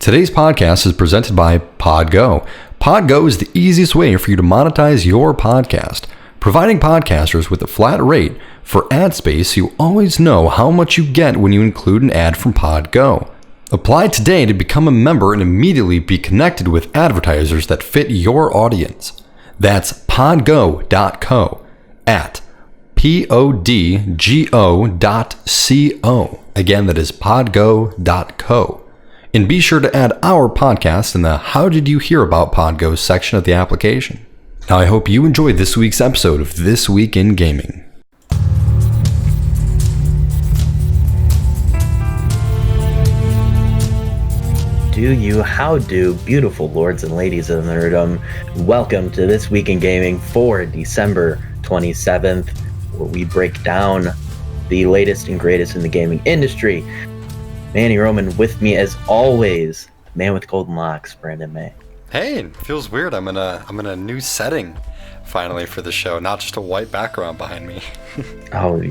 Today's podcast is presented by PodGo. PodGo is the easiest way for you to monetize your podcast. Providing podcasters with a flat rate for ad space, you always know how much you get when you include an ad from PodGo. Apply today to become a member and immediately be connected with advertisers that fit your audience. That's podgo.co at podgo.co. Again, that is podgo.co. And be sure to add our podcast in the How Did You Hear About PodGo section of the application. Now, I hope you enjoyed this week's episode of This Week in Gaming. How do, beautiful lords and ladies of nerdom. Welcome to This Week in Gaming for December 27th, where we break down the latest and greatest in the gaming industry. Manny Roman with me as always, man with golden locks, Brandon May. Hey, it feels weird. I'm in a new setting finally for the show, not just a white background behind me. Oh,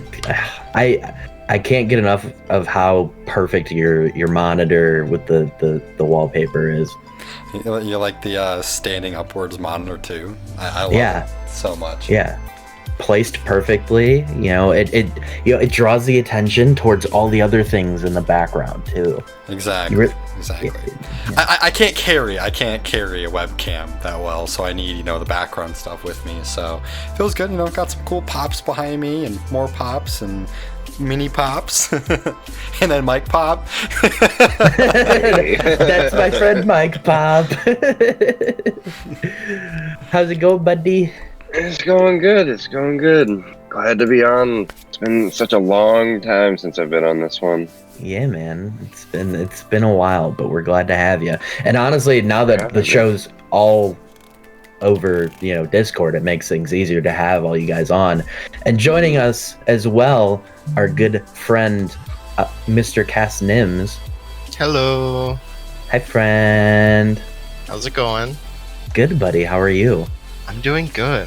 I can't get enough of how perfect your monitor with the wallpaper is. You like the standing upwards monitor too? I love it so much. Yeah. Placed perfectly, it draws the attention towards all the other things in the background too. Exactly. I can't carry a webcam that well, so I need the background stuff with me. So it feels good. Got some cool pops behind me and more pops and mini pops and then Mike Pop. That's my friend Mike Pop. How's it going, buddy? It's going good. Glad to be on. It's been such a long time since I've been on this one. Yeah, man. It's been a while, but we're glad to have you. And honestly, now that the show's all over, Discord, it makes things easier to have all you guys on. And joining us as well, our good friend, Mr. Cass Nims. Hello. Hi, friend. How's it going? Good, buddy. How are you? I'm doing good.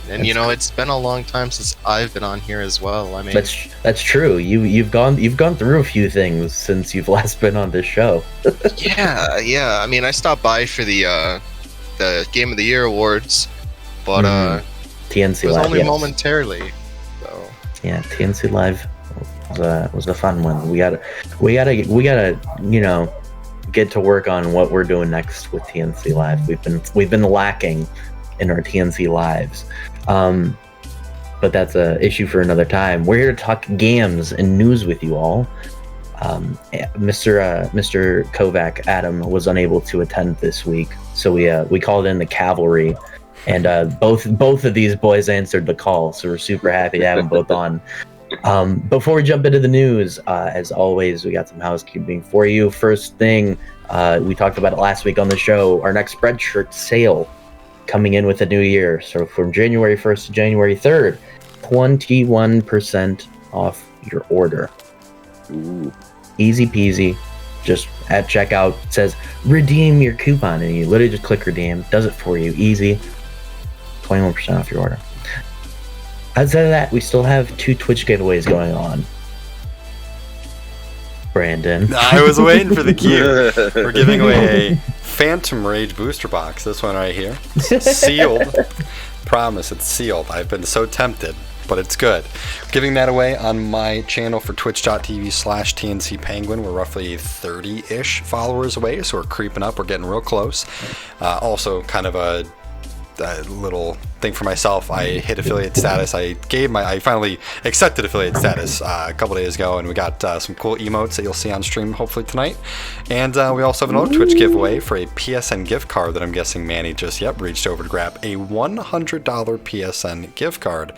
And it's been a long time since I've been on here as well. I mean, that's true. You've gone through a few things since you've last been on this show. yeah. I mean, I stopped by for the Game of the Year awards, but TNC it was Live, only yes. momentarily. So yeah, TNC Live was a fun one. We gotta get to work on what we're doing next with TNC Live. We've been lacking in our TNC lives, but that's a issue for another time. We're here to talk games and news with you all. Mr. Kovac Adam was unable to attend this week, so we called in the cavalry, and both of these boys answered the call, so we're super happy to have them both on. Before we jump into the news, as always, we got some housekeeping for you. First thing, we talked about it last week on the show, our next Spreadshirt sale coming in with the new year. So from January 1st to January 3rd, 21% off your order. Ooh. Easy peasy. Just at checkout, it says redeem your coupon, and you literally just click redeem. Does it for you. Easy. 21% off your order. Outside of that, we still have 2 Twitch giveaways going on. Brandon. I was waiting for the cue. We're giving away a Phantom Rage booster box. This one right here. Sealed. Promise, it's sealed. I've been so tempted, but it's good. Giving that away on my channel for twitch.tv/TNC Penguin. We're roughly 30-ish followers away, so we're creeping up. We're getting real close. Also, kind of a little thing for myself. I hit affiliate status. I finally accepted affiliate status a couple days ago, and we got some cool emotes that you'll see on stream hopefully tonight. And we also have another Twitch giveaway for a PSN gift card that I'm guessing Manny just reached over to grab. A $100 PSN gift card.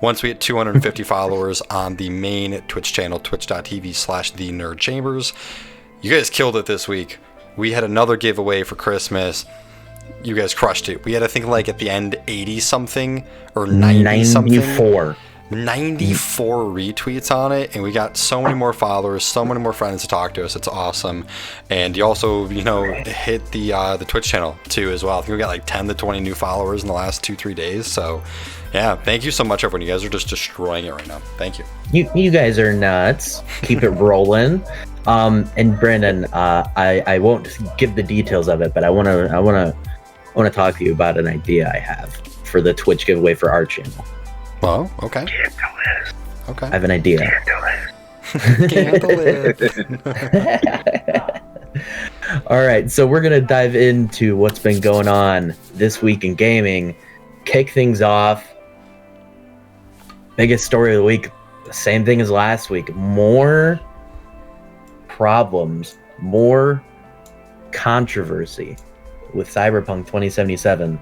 Once we hit 250 followers on the main Twitch channel, twitch.tv/TheNerdChambers. You guys killed it this week. We had another giveaway for Christmas. You guys crushed it. We had, I think, at the end, 80-something or 90-something. 94. 94 retweets on it, and we got so many more followers, so many more friends to talk to us. It's awesome. And you also, hit the Twitch channel too as well. I think we got like 10 to 20 new followers in the last 2-3 days. So yeah, thank you so much, everyone. You guys are just destroying it right now. Thank you. You guys are nuts. Keep it rolling. And Brandon, I won't give the details of it, but I want to talk to you about an idea I have for the Twitch giveaway for our channel. Well, okay. Okay. I have an idea. All right, so we're gonna dive into what's been going on this week in gaming. Kick things off. Biggest story of the week, same thing as last week. More problems, more controversy with Cyberpunk 2077.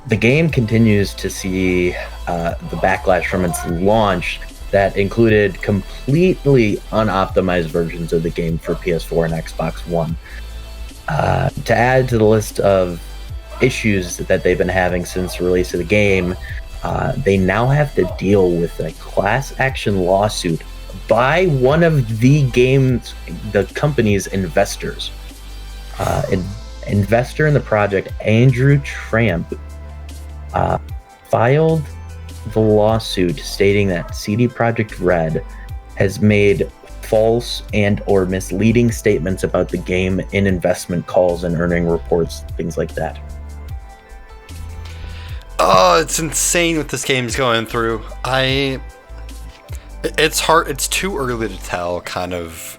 The game continues to see the backlash from its launch that included completely unoptimized versions of the game for PS4 and Xbox One. To add to the list of issues that they've been having since the release of the game, they now have to deal with a class action lawsuit by one of the company's investors. An investor in the project, Andrew Tramp, filed the lawsuit stating that CD Projekt Red has made false and or misleading statements about the game in investment calls and earning reports, things like that. Oh, it's insane what this game's going through. It's hard. It's too early to tell, kind of.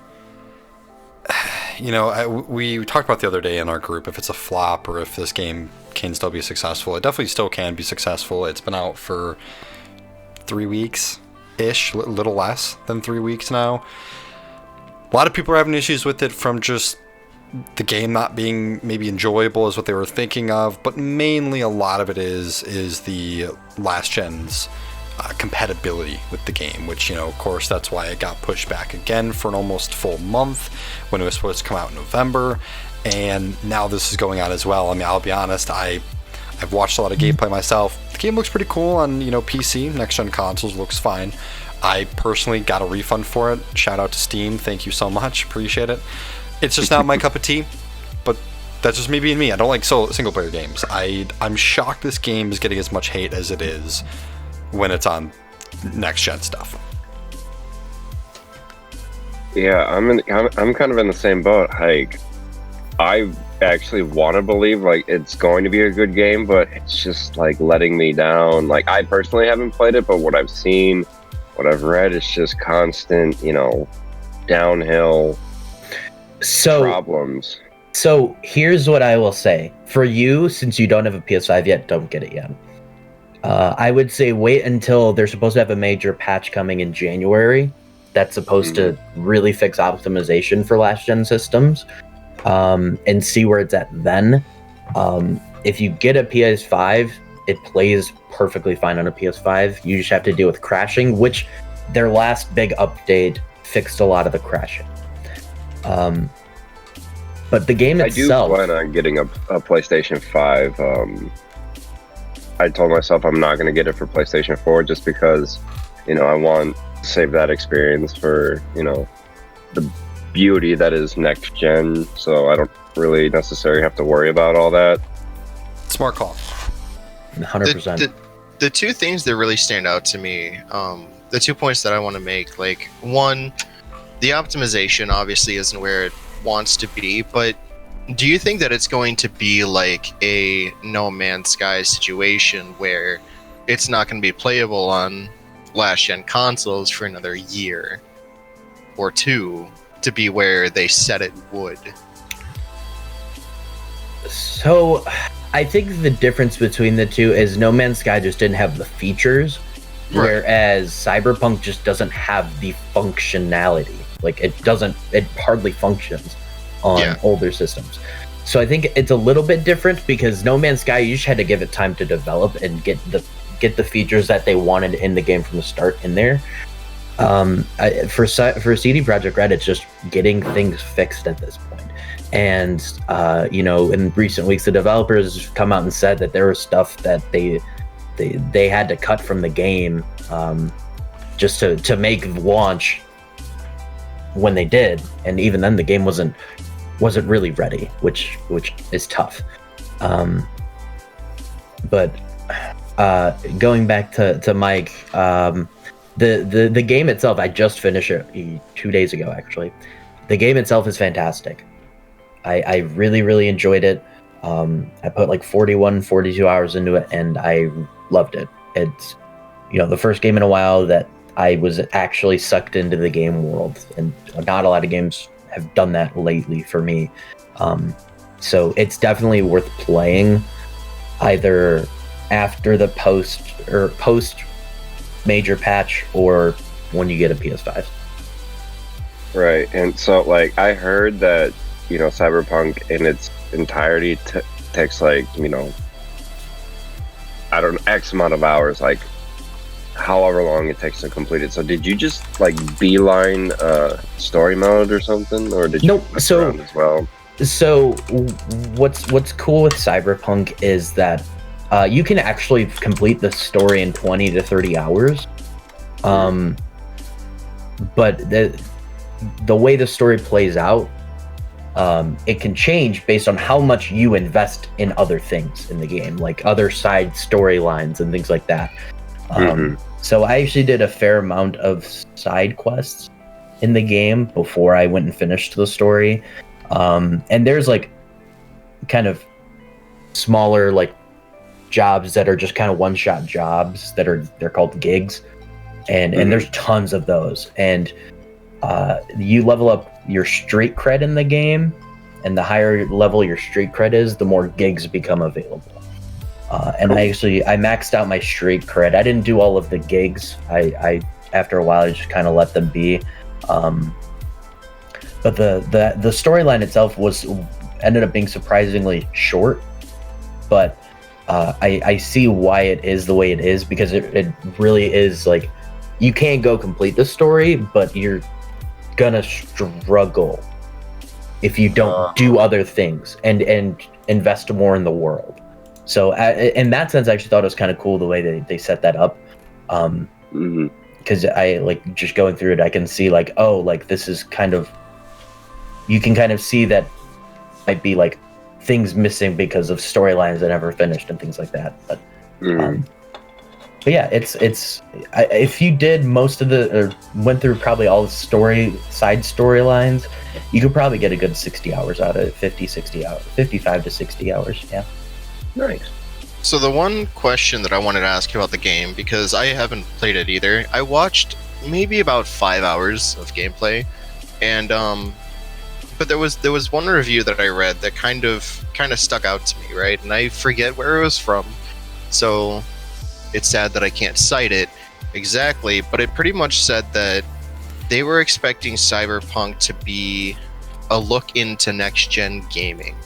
We talked about the other day in our group if it's a flop or if this game can still be successful. It definitely still can be successful. It's been out for 3 weeks-ish, a little less than 3 weeks now. A lot of people are having issues with it from just the game not being maybe enjoyable as what they were thinking of, but mainly a lot of it is the last gen's compatibility with the game, which, of course, that's why it got pushed back again for an almost full month when it was supposed to come out in November, and now this is going on as well. I mean, I'll be honest, I've watched a lot of gameplay myself. The game looks pretty cool on, PC, next-gen consoles looks fine. I personally got a refund for it. Shout out to Steam, thank you so much, appreciate it. It's just not my cup of tea, but that's just me being me. I don't like single-player games. I'm shocked this game is getting as much hate as it is when it's on next-gen stuff. Yeah, I'm kind of in the same boat. Like, I actually want to believe like it's going to be a good game, but it's just like letting me down. Like, I personally haven't played it, but what I've seen, what I've read, it's just constant, downhill problems. So here's what I will say. For you, since you don't have a PS5 yet, don't get it yet. I would say wait until they're supposed to have a major patch coming in January that's supposed to really fix optimization for last-gen systems, and see where it's at then. If you get a PS5, it plays perfectly fine on a PS5. You just have to deal with crashing, which their last big update fixed a lot of the crashing. But the game itself... I do plan on getting a PlayStation 5. I told myself I'm not going to get it for PlayStation 4 just because, I want to save that experience for, the beauty that is next gen. So I don't really necessarily have to worry about all that. Smart call. 100%. The two things that really stand out to me, the 2 points that I want to make, like, one, the optimization obviously isn't where it wants to be, but do you think that it's going to be like a No Man's Sky situation where it's not going to be playable on last-gen consoles for another year or two to be where they said it would? So, I think the difference between the two is No Man's Sky just didn't have the features, whereas Cyberpunk just doesn't have the functionality. Like, it hardly functions on older systems. So I think it's a little bit different because No Man's Sky, you just had to give it time to develop and get the features that they wanted in the game from the start in there. For CD Projekt Red, it's just getting things fixed at this point. And in recent weeks, the developers come out and said that there was stuff that they they had to cut from the game just to make launch when they did, and even then the game wasn't really ready, which is tough. But going back to Mike, the game itself, I just finished it 2 days ago actually. The game itself is fantastic. I really enjoyed it. I put like 42 hours into it, and I loved it. It's, the first game in a while that I was actually sucked into the game world, and not a lot of games have done that lately for me. So it's definitely worth playing, either after the post major patch or when you get a PS5. Right, and so like I heard that Cyberpunk in its entirety takes like I don't know, X amount of hours, like however long it takes to complete it. So did you just like beeline story mode or something, or did you mess around as well? So what's cool with Cyberpunk is that you can actually complete the story in 20 to 30 hours. But the way the story plays out, it can change based on how much you invest in other things in the game, like other side storylines and things like that. So I actually did a fair amount of side quests in the game before I went and finished the story. And there's like kind of smaller like jobs that are just kind of one-shot jobs they're called gigs, and there's tons of those, and you level up your street cred in the game, and the higher level your street cred is, the more gigs become available. And I maxed out my street cred. I didn't do all of the gigs. I after a while I just kind of let them be. But the storyline itself ended up being surprisingly short, but I see why it is the way it is, because it really is like, you can go complete the story, but you're gonna struggle if you don't do other things and invest more in the world. So in that sense, I actually thought it was kind of cool the way they set that up. Because I like just going through it, I can see like, oh, like this is kind of, you can kind of see that might be like things missing because of storylines that never finished and things like that. But yeah, it's if you did most of or went through probably all the side storylines, you could probably get a good 60 hours out of it, 60 hours, 55 to 60 hours. Yeah. Nice. So the one question that I wanted to ask you about the game, because I haven't played it either, I watched maybe about 5 hours of gameplay, and but there was one review that I read that kind of stuck out to me, right? And I forget where it was from, so it's sad that I can't cite it exactly, but it pretty much said that they were expecting Cyberpunk to be a look into next-gen gaming,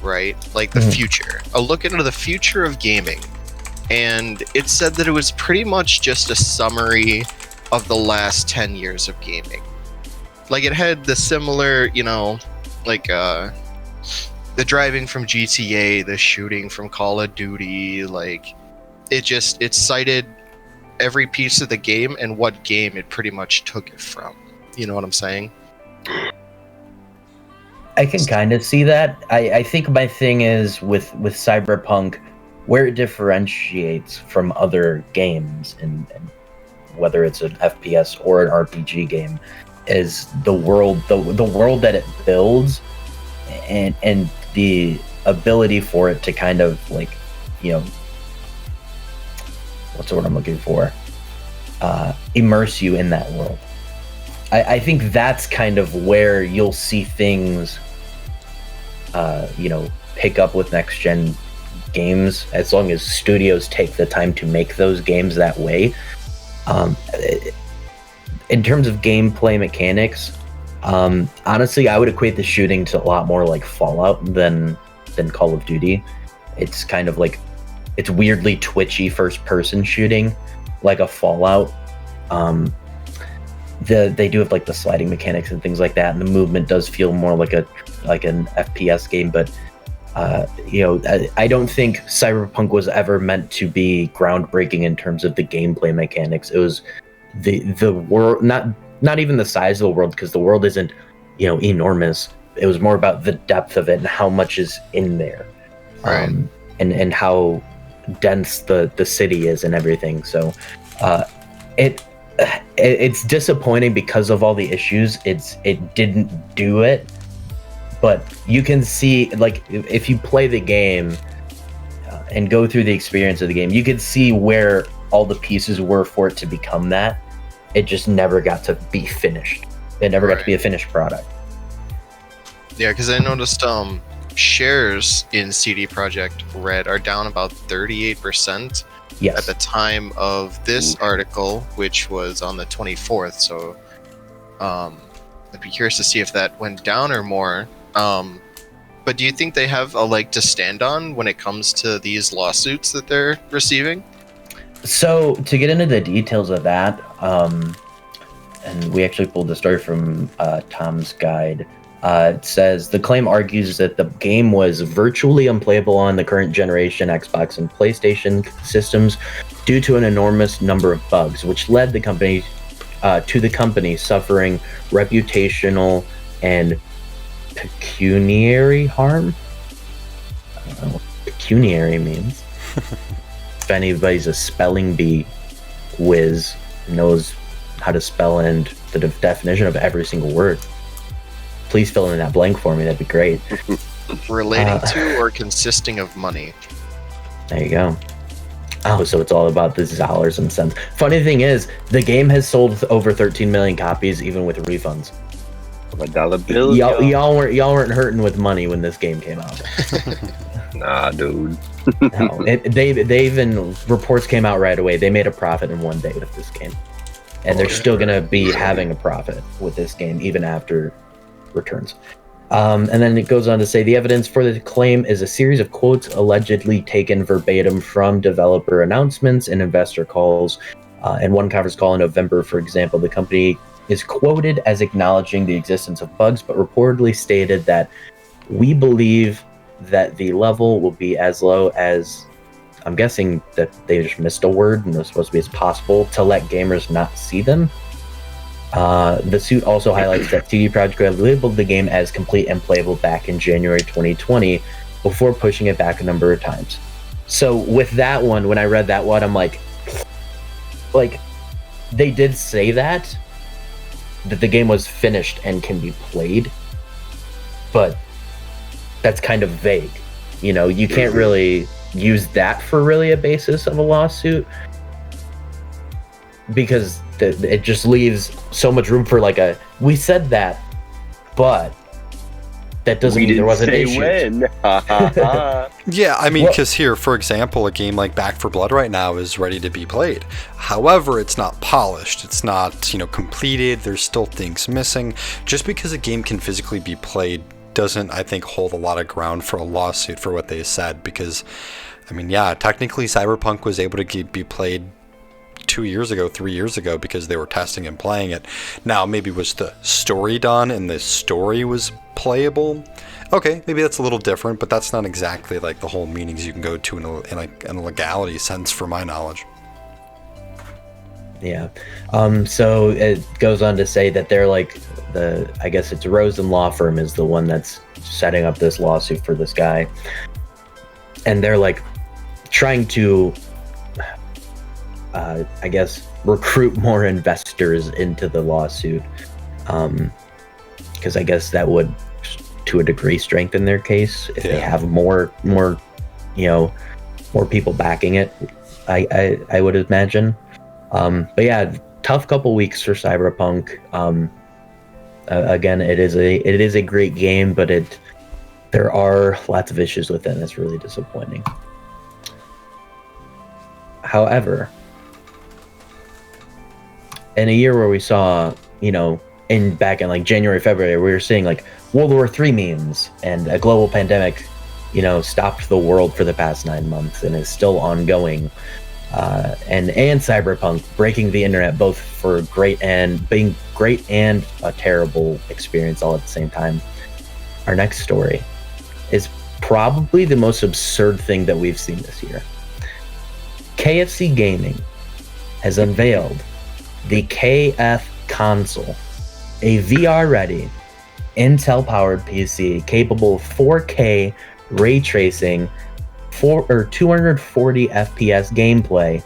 right? Like the future. A look into the future of gaming. And it said that it was pretty much just a summary of the last 10 years of gaming. Like it had the similar, like the driving from GTA, the shooting from Call of Duty, like it cited every piece of the game and what game it pretty much took it from. You know what I'm saying? I can kind of see that. I think my thing is with Cyberpunk, where it differentiates from other games, and whether it's an FPS or an RPG game, is the world that it builds, and the ability for it to kind of like, what's the word I'm looking for? Immerse you in that world. I think that's kind of where you'll see things, pick up with next gen games, as long as studios take the time to make those games that way. In terms of gameplay mechanics, honestly, I would equate the shooting to a lot more like Fallout than Call of Duty. It's kind of like, it's weirdly twitchy first-person shooting, like a Fallout. They do have like the sliding mechanics and things like that, and the movement does feel more like an FPS game. But I don't think Cyberpunk was ever meant to be groundbreaking in terms of the gameplay mechanics. It was the world, not even the size of the world, because the world isn't, enormous. It was more about the depth of it and how much is in there, Right. and how dense the city is and everything. So it's disappointing because of all the issues. It didn't do it, but you can see, like, if you play the game and go through the experience of the game, you could see where all the pieces were for it to become that. It just never got to be finished. It never got to be a finished product. Yeah, because I noticed shares in CD Projekt Red are down about 38% Yes. at the time of this article, which was on the 24th. So I'd be curious to see if that went down or more. But do you think they have a leg to stand on when it comes to these lawsuits that they're receiving? So to get into the details of that, and we actually pulled the story from Tom's guide. It says the claim argues that the game was virtually unplayable on the current generation Xbox and PlayStation systems due to an enormous number of bugs, which led the company suffering reputational and pecuniary harm. I don't know what pecuniary means. If anybody's a spelling bee whiz, knows how to spell and the definition of every single word, please fill in that blank for me. That'd be great. Relating to or consisting of money. There you go. Oh, so it's all about the dollars and cents. Funny thing is, the game has sold over 13 million copies, even with refunds. A dollar bill. Y'all weren't hurting with money when this game came out. Nah, dude. No, they even, reports came out right away. They made a profit in one day with this game, and they're still gonna be having a profit with this game even after returns. And then it goes on to say the evidence for the claim is a series of quotes allegedly taken verbatim from developer announcements and investor calls. In one conference call in November, for example, the company is quoted as acknowledging the existence of bugs, but reportedly stated that we believe that the level will be as low as, I'm guessing that they just missed a word and it was supposed to be as possible to let gamers not see them. The suit also highlights that CD Projekt Red labeled the game as complete and playable back in January 2020 before pushing it back a number of times. So with that one, when I read that one, I'm like they did say that the game was finished and can be played, but that's kind of vague. You can't really use that for really a basis of a lawsuit, because it just leaves so much room for we said that, but that doesn't mean there wasn't issues. When. Yeah, I mean, because here, for example, a game like Back 4 Blood right now is ready to be played. However, it's not polished. It's not, completed. There's still things missing. Just because a game can physically be played doesn't, I think, hold a lot of ground for a lawsuit for what they said. Because, I mean, yeah, technically Cyberpunk was able to be played 2 years ago, 3 years ago, because they were testing and playing it. Now, maybe was the story done and the story was playable? Okay, maybe that's a little different, but that's not exactly like the whole meanings you can go to in a legality sense, for my knowledge. Yeah. So it goes on to say that they're I guess it's Rosen Law Firm is the one that's setting up this lawsuit for this guy, and they're trying to I guess recruit more investors into the lawsuit, because I guess that would, to a degree, strengthen their case if they have more people backing it. I would imagine. But yeah, tough couple weeks for Cyberpunk. Again, it is a great game, but there are lots of issues with it, and it's really disappointing. However, in a year where we saw, back in January, February, we were seeing World War III memes, and a global pandemic, stopped the world for the past 9 months and is still ongoing. And Cyberpunk breaking the internet, both for being great and a terrible experience all at the same time. Our next story is probably the most absurd thing that we've seen this year. KFC Gaming has unveiled the KF console, a VR-ready, Intel-powered PC capable of 4K ray tracing, 240 FPS gameplay,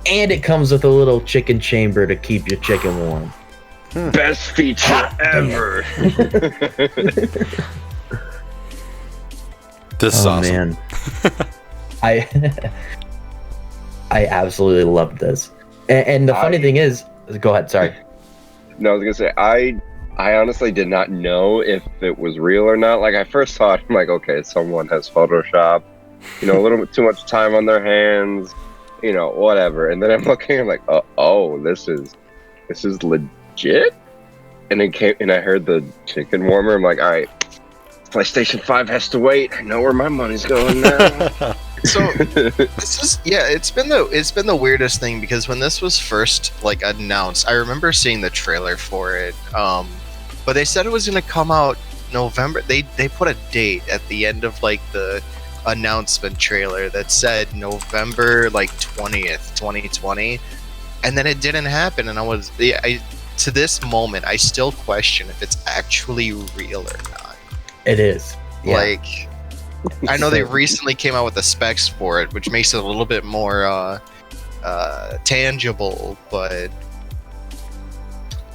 and it comes with a little chicken chamber to keep your chicken warm. Best feature ever. This is awesome. Man. I absolutely loved this. And the funny thing is, go ahead, sorry. No, I was gonna say I honestly did not know if it was real or not. Like I first thought, I'm like, okay, someone has Photoshop, a little bit too much time on their hands, whatever. And then I'm looking, I'm like, oh, this is legit. And it came, and I heard the chicken warmer. I'm like, all right, PlayStation 5 has to wait. I know where my money's going now. So this is it's been the weirdest thing, because when this was first announced, I remember seeing the trailer for it. But they said it was going to come out November. They put a date at the end of the announcement trailer that said November 20th, 2020, and then it didn't happen. And to this moment, I still question if it's actually real or not. It is. Yeah. I know they recently came out with the specs for it, which makes it a little bit more tangible, but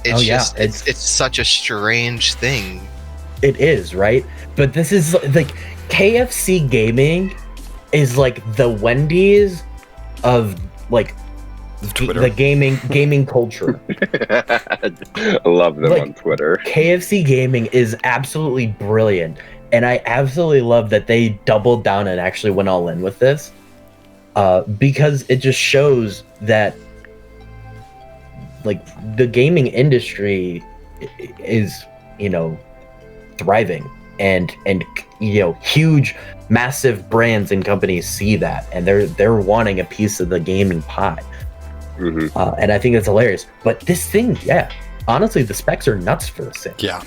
it's such a strange thing. It is, right? But this is KFC Gaming is the Wendy's of Twitter. the gaming culture. I love them on Twitter. KFC Gaming is absolutely brilliant. And I absolutely love that they doubled down and actually went all in with this, because it just shows that the gaming industry is thriving, and huge, massive brands and companies see that, and they're wanting a piece of the gaming pie. Mm-hmm. And I think that's hilarious. But this thing, honestly, the specs are nuts for this thing. Yeah,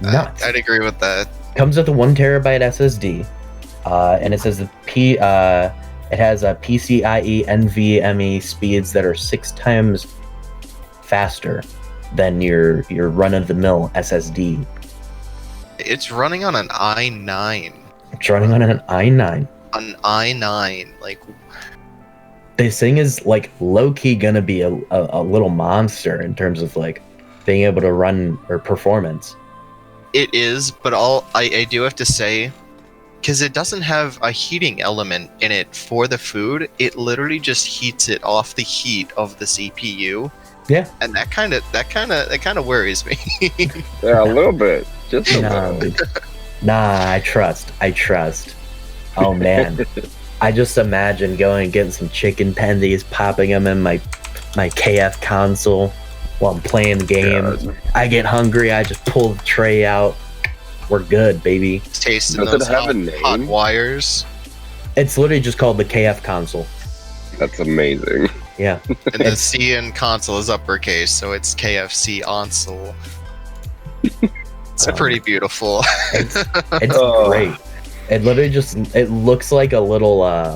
nuts. I'd agree with that. Comes with a 1 terabyte SSD, and it says it has a PCIe NVMe speeds that are 6 times faster than your run-of-the-mill SSD. It's running on an i9. It's running on an i9. An i9, this thing is low-key gonna be a little monster in terms of being able to run or performance. It is, but I do have to say, because it doesn't have a heating element in it for the food, it literally just heats it off the heat of the CPU. Yeah, and that kind of worries me. Yeah, a little bit, just a little. Nah, I trust. Oh man, I just imagine going and getting some chicken tendies, popping them in my KF console while I'm playing the game. Yeah. I get hungry, I just pull the tray out. We're good, baby. Tasting Does it those have a name? hot wires. It's literally just called the KF console. That's amazing. Yeah. And the C in console is uppercase, so it's KFC console. It's pretty beautiful. It's great. It literally it looks like a little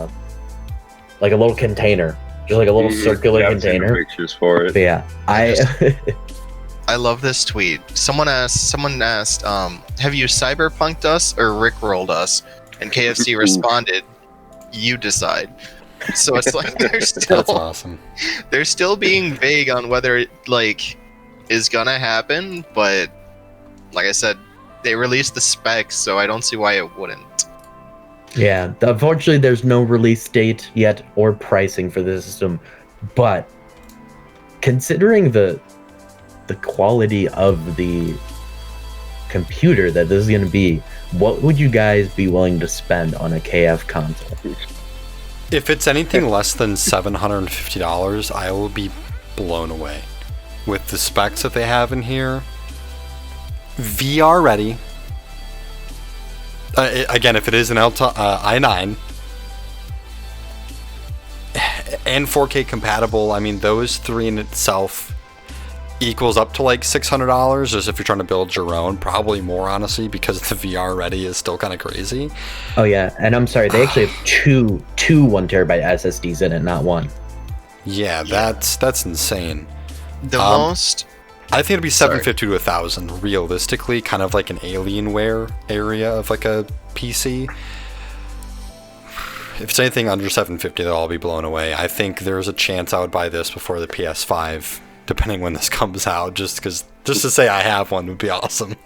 container. Just like a little circular container. Pictures for it. But yeah, I love this tweet. Someone asked, have you cyberpunked us or rickrolled us? And KFC responded, you decide. So it's they're still that's awesome. They're still being vague on whether it is gonna happen, but like I said, they released the specs, so I don't see why it wouldn't. Yeah, unfortunately, there's no release date yet or pricing for the system, but considering the quality of the computer that this is going to be, what would you guys be willing to spend on a KF console? If it's anything less than $750, I will be blown away with the specs that they have in here. VR ready. Again, if it is an i9 and 4K compatible, I mean, those three in itself equals up to like $600, as if you're trying to build your own. Probably more, honestly, because the VR ready is still kind of crazy. Oh yeah, and I'm sorry, they actually have two 1 terabyte SSDs in it, not one. Yeah, that's insane. The most. I think it'd be 750 to 1,000 realistically, kind of like an Alienware area of like a PC. If it's anything under 750, they'll all be blown away. I think there's a chance I would buy this before the PS5, depending when this comes out, just to say I have one would be awesome.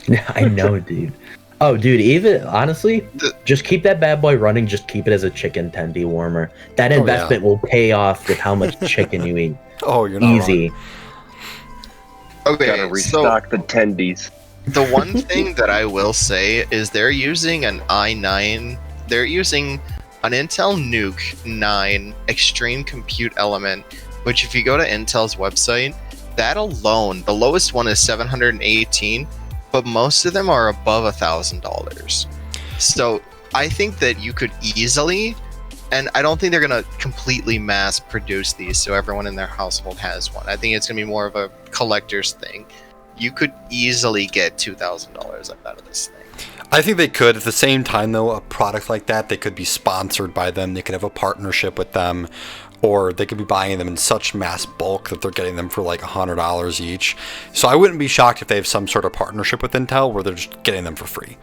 Yeah, I know, dude. Oh, dude, even honestly, just keep that bad boy running. Just keep it as a chicken tendy warmer. That investment will pay off with how much chicken you eat. Oh, you're not easy. wrong. Okay, Gotta restock the tendies. The one thing that I will say is they're using an i9. They're using an Intel Nuke 9 Extreme Compute Element, which if you go to Intel's website, that alone, the lowest one is 718, but most of them are above $1,000. So I think that you could easily, and I don't think they're going to completely mass produce these so everyone in their household has one. I think it's going to be more of a collector's thing. You could easily get $2,000 out of this thing. I think they could. At the same time, though, a product like that, they could be sponsored by them. They could have a partnership with them, or they could be buying them in such mass bulk that they're getting them for like $100 each. So I wouldn't be shocked if they have some sort of partnership with Intel where they're just getting them for free.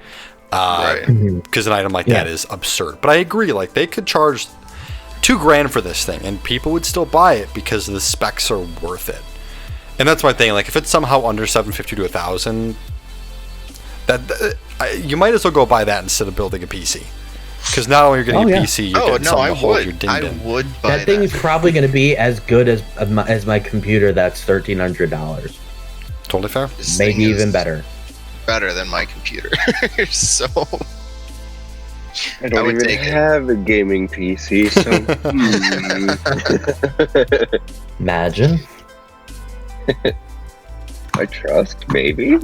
Right. Because an item like that is absurd. But I agree, like they could charge $2,000 for this thing, and people would still buy it because the specs are worth it. And that's my thing. Like if it's somehow under 750 to 1,000, you might as well go buy that instead of building a PC. Because not only are you getting a PC, you're getting something to hold your ding I ding. would buy That thing is probably going to be as good as my computer. That's $1,300. Totally fair. This Maybe thing even is better. Better than my computer. So I don't would even take it. have a gaming PC, so Imagine. I trust, maybe.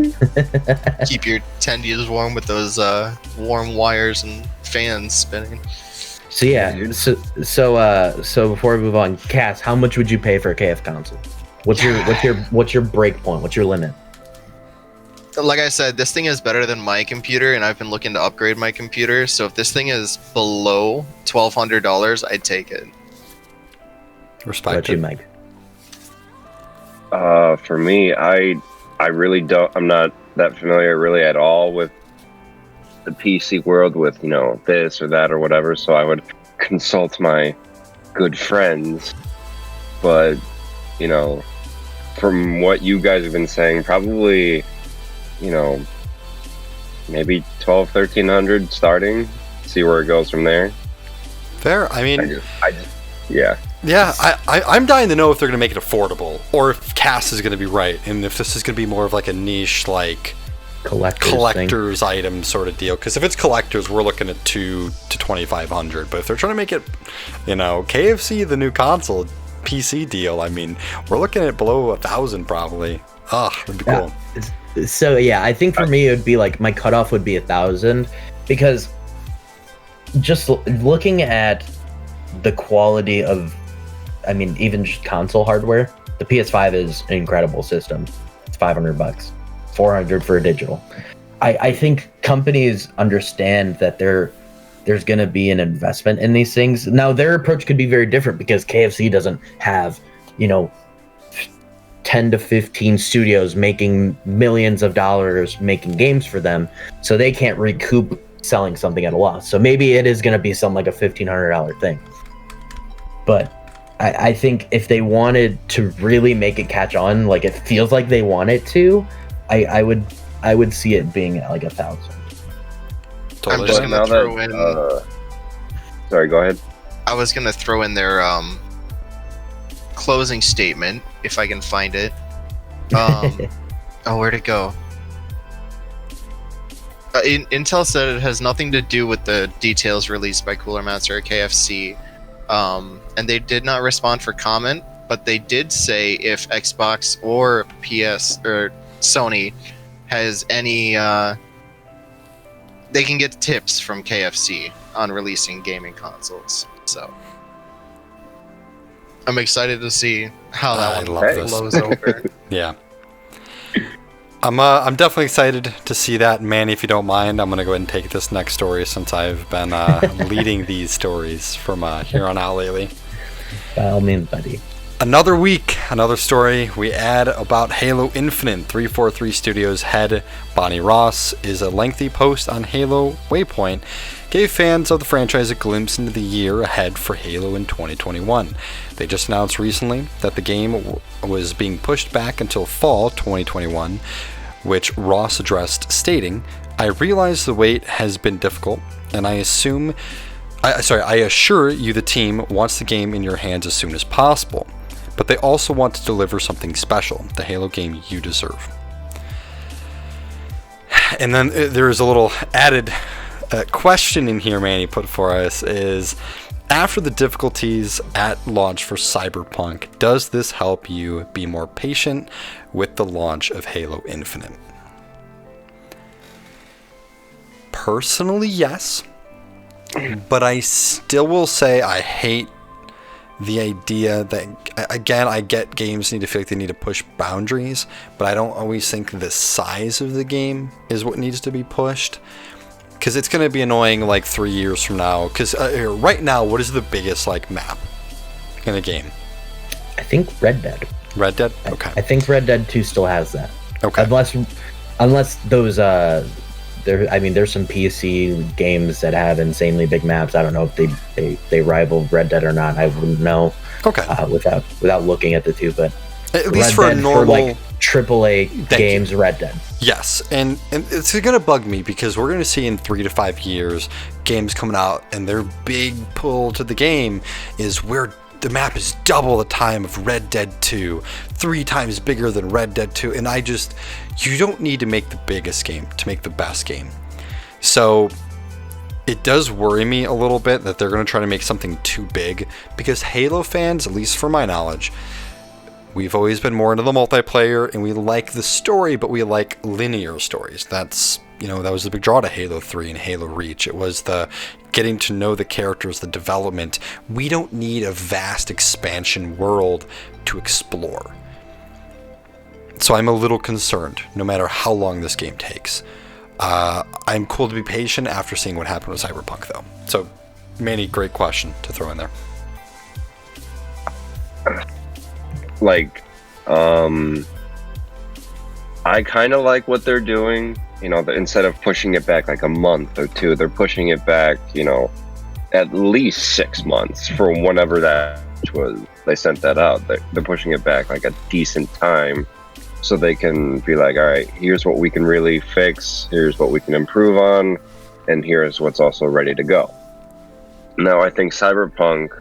keep your tendies warm with those warm wires and fans spinning. So yeah, so before we move on, Cass, how much would you pay for a KF console? What's your break point? What's your limit? Like I said, this thing is better than my computer, and I've been looking to upgrade my computer. So if this thing is below $1,200, I'd take it. What about you, Respected. Mike? For me, I really don't. I'm not that familiar really at all with the PC world, with this or that or whatever. So I would consult my good friends. But from what you guys have been saying, probably maybe 1,200-1,300 starting. See where it goes from there. Fair. I mean, Yeah. yeah, I'm dying to know if they're going to make it affordable, or if Cass is going to be right, and if this is going to be more of like a niche, like collector's item sort of deal. Because if it's collectors, we're looking at $2,000 to $2,500. But if they're trying to make it, KFC, the new console PC deal, I mean, we're looking at below 1,000 probably. That'd be cool. So yeah, I think for me it would be like my cutoff would be 1,000, because just looking at the quality of, I mean, even just console hardware, the PS5 is an incredible system. It's $500, $400 for a digital. I think companies understand that there's going to be an investment in these things. Now their approach could be very different because KFC doesn't have 10 to 15 studios making millions of dollars making games for them, so they can't recoup selling something at a loss. So maybe it is going to be something like a $1,500 thing. But I think if they wanted to really make it catch on, like it feels like they want it to, I would see it being at like 1,000. Totally. I'm just fair. gonna throw in. Sorry, go ahead. I was gonna throw in their closing statement if I can find it. Where'd it go? Intel said it has nothing to do with the details released by Cooler Master or KFC, and they did not respond for comment. But they did say if Xbox or PS or Sony has any, they can get tips from KFC on releasing gaming consoles. So I'm excited to see how I that love one this. blows over. Yeah. I'm definitely excited to see that. Manny, if you don't mind, I'm going to go ahead and take this next story since I've been leading these stories from here on out lately. By all means, buddy. Another week, another story. We add about Halo Infinite. 343 Studios head Bonnie Ross is a lengthy post on Halo Waypoint gave fans of the franchise a glimpse into the year ahead for Halo in 2021. They just announced recently that the game was being pushed back until fall 2021, which Ross addressed, stating, "I realize the wait has been difficult, and I assure you the team wants the game in your hands as soon as possible. But they also want to deliver something special, the Halo game you deserve." And then there is a little added question in here Manny put for us is, after the difficulties at launch for Cyberpunk, does this help you be more patient with the launch of Halo Infinite? Personally, yes. But I still will say I hate the idea that, again, I get games need to feel like they need to push boundaries, but I don't always think the size of the game is what needs to be pushed. Because it's going to be annoying like 3 years from now. Because right now, what is the biggest like map in a game? I think Red Dead. Red Dead? Okay. I think Red Dead 2 still has that. Okay. Unless those there's some PC games that have insanely big maps. I don't know if they rival Red Dead or not. I wouldn't know. Okay. Without looking at the two, but at least Red for Dead, a normal for like AAA games, Red Dead. Yes, and it's going to bug me because we're going to see in 3 to 5 years games coming out, and their big pull to the game is where the map is double the time of Red Dead 2, 3 times bigger than Red Dead 2, and you don't need to make the biggest game to make the best game. So it does worry me a little bit that they're going to try to make something too big, because Halo fans, at least from my knowledge, we've always been more into the multiplayer, and we like the story, but we like linear stories. That was the big draw to Halo 3 and Halo Reach. It was the getting to know the characters, the development. We don't need a vast expansion world to explore. So I'm a little concerned, no matter how long this game takes. I'm cool to be patient after seeing what happened with Cyberpunk, though. So, Manny, great question to throw in there. Like, I kind of like what they're doing. Instead of pushing it back like a month or two, they're pushing it back, at least 6 months from whenever that was. They sent that out. They're pushing it back like a decent time, so they can be like, all right, here's what we can really fix, here's what we can improve on, and here's what's also ready to go. Now, I think Cyberpunk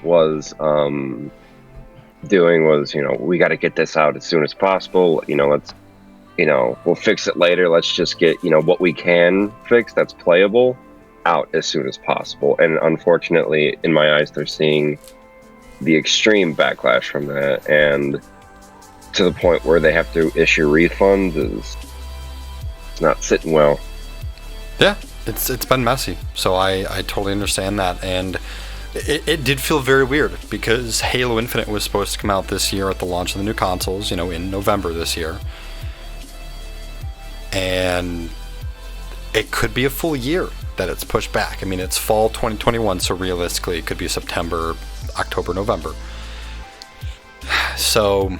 was we got to get this out as soon as possible. We'll fix it later. Let's just get, what we can fix that's playable out as soon as possible. And unfortunately, in my eyes, they're seeing the extreme backlash from that, and to the point where they have to issue refunds is not sitting well. Yeah, it's been messy. So I totally understand that, and it did feel very weird because Halo Infinite was supposed to come out this year at the launch of the new consoles, in November this year. And it could be a full year that it's pushed back. I mean, it's fall 2021, so realistically it could be September, October, November. So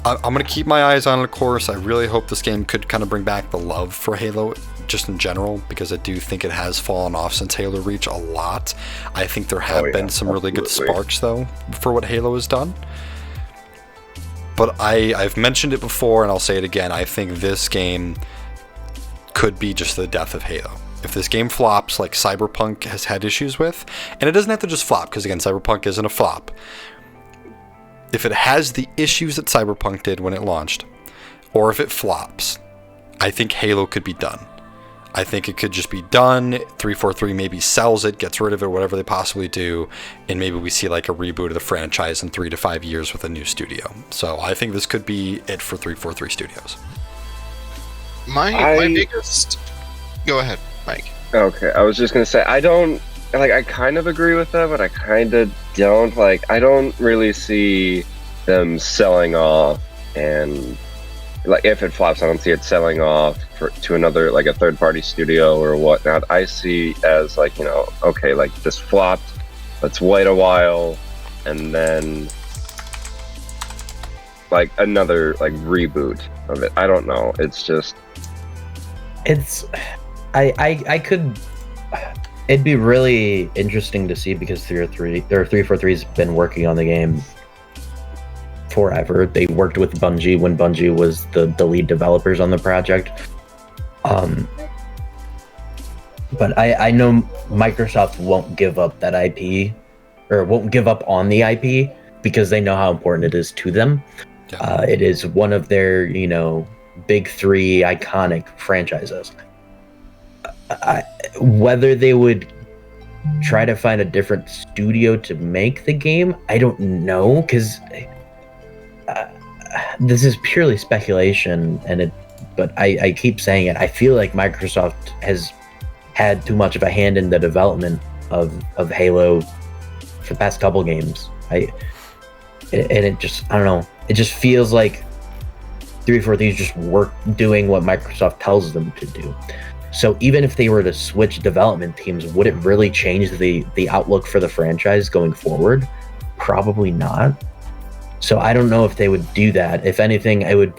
I'm going to keep my eyes on it, of course. I really hope this game could kind of bring back the love for Halo just in general, because I do think it has fallen off since Halo Reach a lot. I think there have been some really good sparks, though, for what Halo has done. But I've mentioned it before, and I'll say it again. I think this game could be just the death of Halo. If this game flops like Cyberpunk has had issues with, and it doesn't have to just flop, because again, Cyberpunk isn't a flop. If it has the issues that Cyberpunk did when it launched, or if it flops, I think Halo could be done. I think it could just be done. 343 maybe sells it, gets rid of it, whatever they possibly do, and maybe we see like a reboot of the franchise in 3 to 5 years with a new studio. So I think this could be it for 343 Studios. My biggest... Go ahead, Mike. Okay, I was just gonna say, I kind of agree with that, but I kind of don't really see them selling off, and like if it flops, I don't see it selling off to another, like a third party studio or whatnot. I see as like, okay, like this flopped, let's wait a while, and then like another like reboot of it. I don't know. It's just I could. It'd be really interesting to see because 343's been working on the game forever. They worked with Bungie when Bungie was the lead developers on the project. But I know Microsoft won't give up that IP, or won't give up on the IP, because they know how important it is to them. Yeah. It is one of their, big three iconic franchises. Whether they would try to find a different studio to make the game, I don't know, because this is purely speculation, but I keep saying it. I feel like Microsoft has had too much of a hand in the development of Halo for the past couple games. I don't know. It just feels like 343 is just doing what Microsoft tells them to do. So even if they were to switch development teams, would it really change the outlook for the franchise going forward? Probably not. So I don't know if they would do that. If anything, it would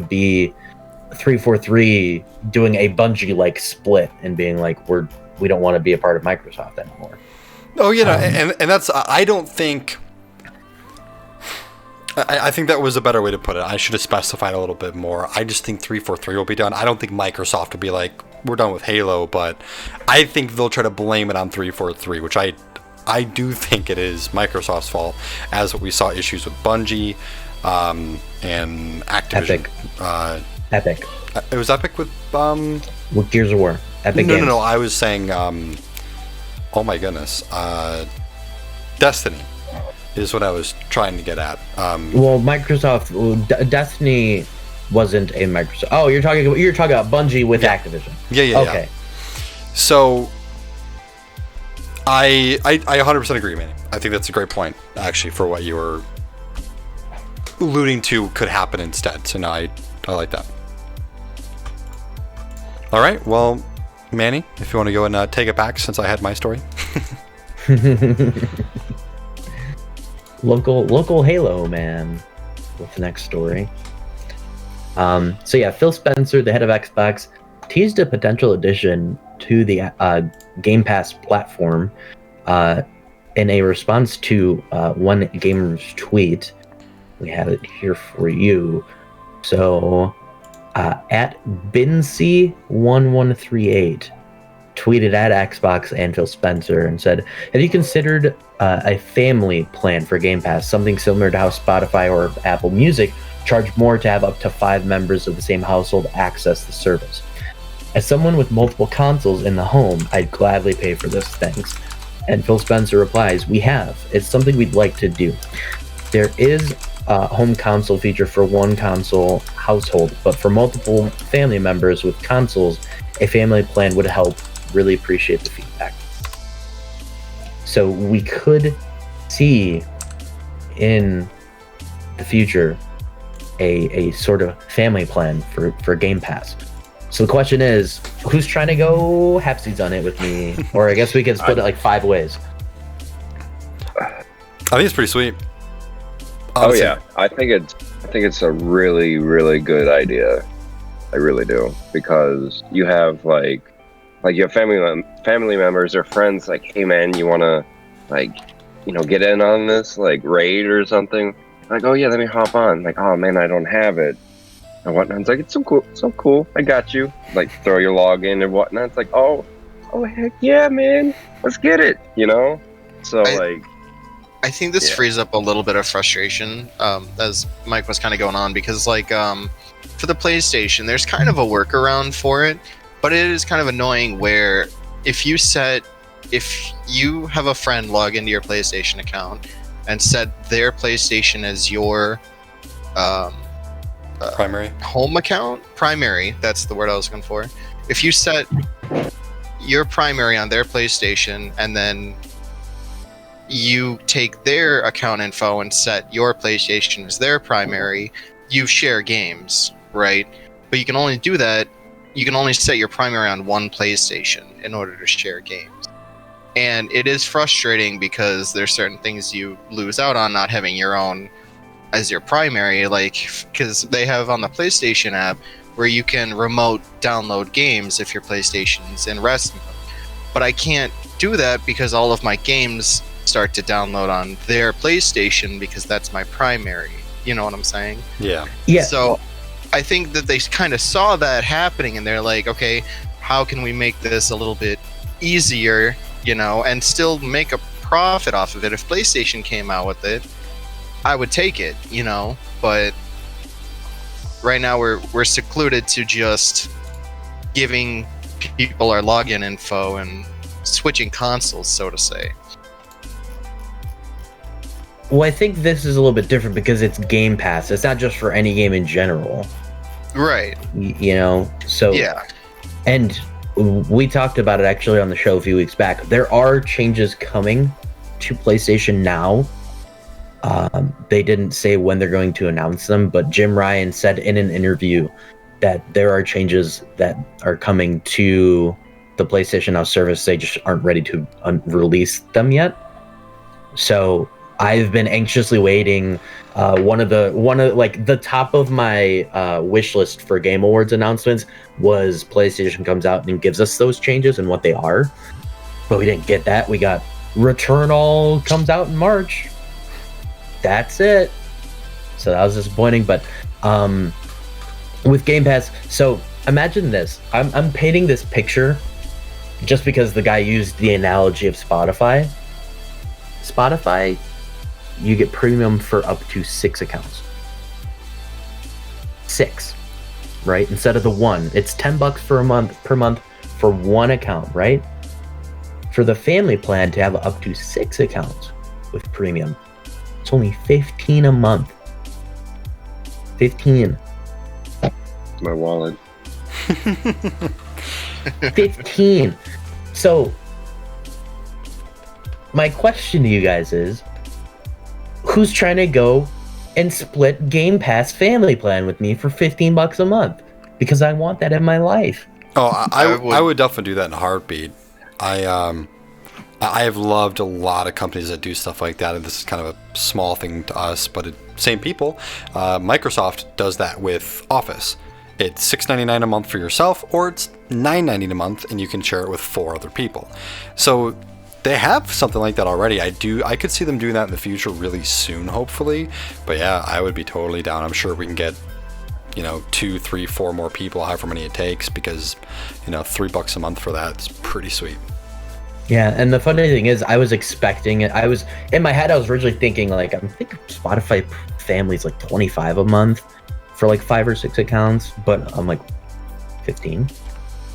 be 343 doing a Bungie-like split and being like, we don't want to be a part of Microsoft anymore. Oh, and that's, I don't think, I think that was a better way to put it. I should have specified a little bit more. I just think 343 will be done. I don't think Microsoft will be like, we're done with Halo, but I think they'll try to blame it on 343, which I do think it is Microsoft's fault, as we saw issues with Bungie and Activision. Epic. It was Epic with Gears of War. Epic Games. No. I was saying, oh my goodness, Destiny is what I was trying to get at. Well, Microsoft, Destiny wasn't a Microsoft. Oh, you're talking about Bungie with Activision. Yeah. Okay. So I 100% agree, Manny. I think that's a great point, actually, for what you were alluding to could happen instead. So no, I like that. All right, well, Manny, if you want to go and take it back, since I had my story. Local Halo man with the next story. So yeah, Phil Spencer, the head of Xbox, teased a potential addition to the Game Pass platform in a response to one gamer's tweet. We have it here for you. So at Bincy1138 tweeted at Xbox and Phil Spencer and said, have you considered a family plan for Game Pass, something similar to how Spotify or Apple Music charge more to have up to 5 members of the same household access the service? As someone with multiple consoles in the home, I'd gladly pay for this, thanks. And Phil Spencer replies, we have. It's something we'd like to do. There is a home console feature for one console household, but for multiple family members with consoles, a family plan would help. Really appreciate the feedback. So we could see in the future a sort of family plan for Game Pass. So the question is, who's trying to go halfsies on it with me? Or I guess we can split it like 5 ways. I think it's pretty sweet. Honestly. Oh yeah, I think it's a really, really good idea. I really do, because you have like your family members or friends like, hey man, you want to get in on this raid or something? Like, oh yeah, let me hop on. Like, oh man, I don't have it and whatnot. It's like, it's so cool. I got you. Like, throw your login and whatnot. It's like, oh heck yeah, man, let's get it. So I think this frees up a little bit of frustration, as Mike was kind of going on, because for the PlayStation, there's kind of a workaround for it, but it is kind of annoying where if you have a friend log into your PlayStation account and set their PlayStation as your primary home account, that's the word I was looking for. If you set your primary on their PlayStation and then you take their account info and set your PlayStation as their primary, you share games, right? But you can only do that, you can only set your primary on one PlayStation in order to share games. And it is frustrating because there's certain things you lose out on not having your own as your primary, like, because they have on the PlayStation app where you can remote download games if your PlayStation's in rest mode. But I can't do that because all of my games start to download on their PlayStation because that's my primary. You know what I'm saying? Yeah. Yeah. So I think that they kind of saw that happening and they're like, okay, how can we make this a little bit easier, you know, and still make a profit off of it? If PlayStation came out with it, I would take it, you know, but right now we're secluded to just giving people our login info and switching consoles, so to say. Well, I think this is a little bit different because it's Game Pass. It's not just for any game in general. Right. You know, so Yeah. And we talked about it actually on the show a few weeks back. There are changes coming to PlayStation Now. They didn't say when they're going to announce them, but Jim Ryan said in an interview that there are changes that are coming to the PlayStation Now service. They just aren't ready to release them yet. So I've been anxiously waiting. One of the top of my wish list for Game Awards announcements was PlayStation comes out and gives us those changes and what they are, but we didn't get that. We got Returnal comes out in March. That's it. So that was disappointing. But with Game Pass, so imagine this. I'm painting this picture just because the guy used the analogy of Spotify. Spotify, you get premium for up to 6 accounts. 6, right? Instead of the 1. It's $10 per month for 1 account, right? For the family plan to have up to 6 accounts with premium, it's only $15 a month. 15. My wallet. 15. So my question to you guys is, who's trying to go and split Game Pass family plan with me for $15 a month? Because I want that in my life. Oh, I would definitely do that in a heartbeat. I have loved a lot of companies that do stuff like that, and this is kind of a small thing to us, but same people. Microsoft does that with Office. It's $6.99 a month for yourself, or it's $9.99 a month, and you can share it with 4 other people. So they have something like that already. I could see them doing that in the future really soon, hopefully. But yeah, I would be totally down. I'm sure we can get, 2, 3, 4 more people, however many it takes, because, $3 a month for that is pretty sweet. Yeah, and the funny thing is, I was expecting it. I was in my head. I was originally thinking I'm thinking Spotify family's like $25 a month for like 5 or 6 accounts, but I'm like 15.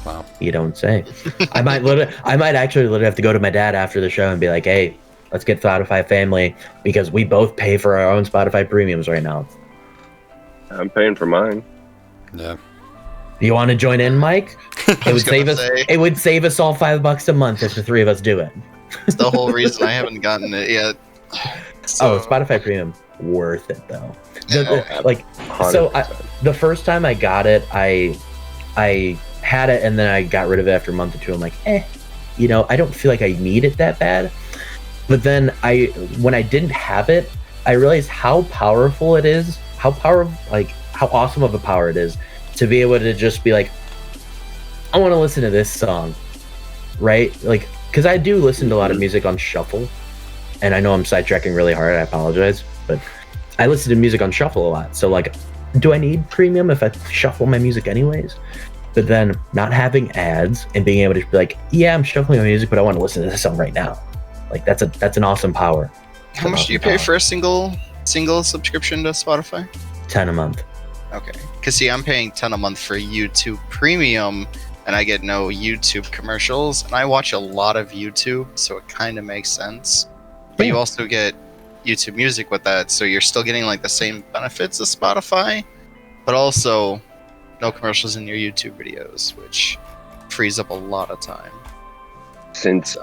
Wow. You don't say. I might actually have to go to my dad after the show and be like, "Hey, let's get Spotify family because we both pay for our own Spotify premiums right now." I'm paying for mine. Yeah. You want to join in, Mike? It would save us all $5 a month if the 3 of us do it. It's the whole reason I haven't gotten it yet. So, Spotify Premium, worth it though. Yeah. The first time I got it, I had it and then I got rid of it after a month or two. I'm like, I don't feel like I need it that bad. But then when I didn't have it, I realized how powerful it is, how awesome of a power it is to be able to just be like, I want to listen to this song, right? Like, because I do listen to a lot of music on shuffle, and I know I'm sidetracking really hard, I apologize, but I listen to music on shuffle a lot. So like, do I need premium if I shuffle my music anyways? But then not having ads and being able to be like, yeah, I'm shuffling my music, but I want to listen to this song right now. Like that's an awesome power. How much do you pay for a single subscription to Spotify? $10 a month. Okay. Because see, I'm paying $10 a month for YouTube Premium, and I get no YouTube commercials, and I watch a lot of YouTube, so it kind of makes sense. But you also get YouTube Music with that, so you're still getting like the same benefits as Spotify, but also no commercials in your YouTube videos, which frees up a lot of time. since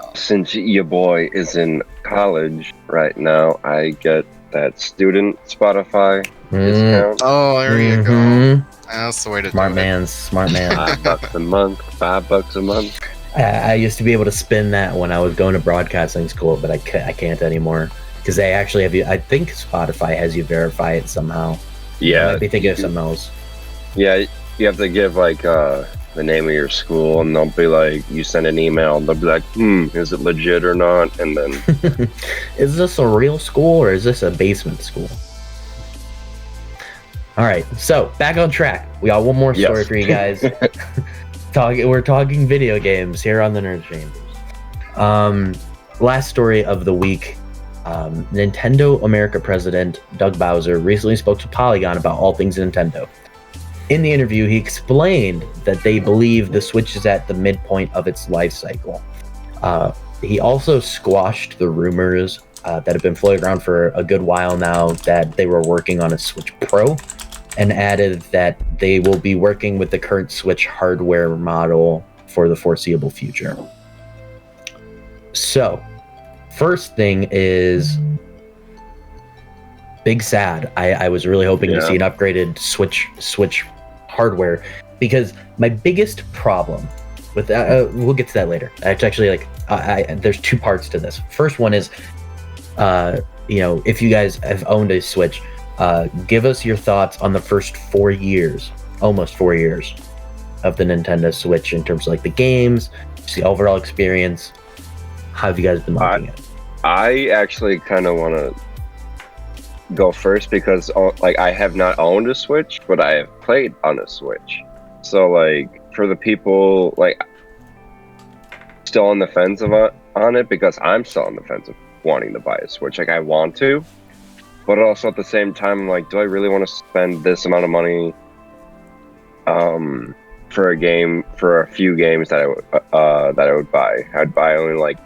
your boy is in college right now, I get that student Spotify discount. Oh, there you go. Mhm. That's the way to Smart do man, smart man. $5 a month. $5 a month. I used to be able to spin that when I was going to broadcasting school, but I can't anymore because they actually have you. I think Spotify has you verify it somehow. I Yeah, might be thinking of something else. yeah. You have to give like the name of your school, and they'll be like, you send an email, and they'll be like, is it legit or not? And then Is this a real school or is this a basement school? All right, so back on track. We got one more story Yes. for you guys. We're talking video games here on the Nerd Chambers. Last story of the week. Nintendo America president Doug Bowser recently spoke to Polygon about all things Nintendo. In the interview, he explained that they believe the Switch is at the midpoint of its life cycle. He also squashed the rumors that have been floating around for a good while now that they were working on a Switch Pro, and added that they will be working with the current Switch hardware model for the foreseeable future. So, first thing is big sad. I was really hoping to see an upgraded Switch hardware, because my biggest problem with that, we'll get to that later. It's actually like there's two parts to this. First one is, if you guys have owned a Switch, give us your thoughts on the first 4 years, almost 4 years, of the Nintendo Switch in terms of like the games, just the overall experience. How have you guys been liking it? I actually kind of want to go first because I have not owned a Switch, but I have played on a Switch. So like for the people like still on the fence on it, because I'm still on the fence of wanting to buy a Switch. Like I want to, but also at the same time, like, do I really want to spend this amount of money for a few games that I would buy? I'd buy only like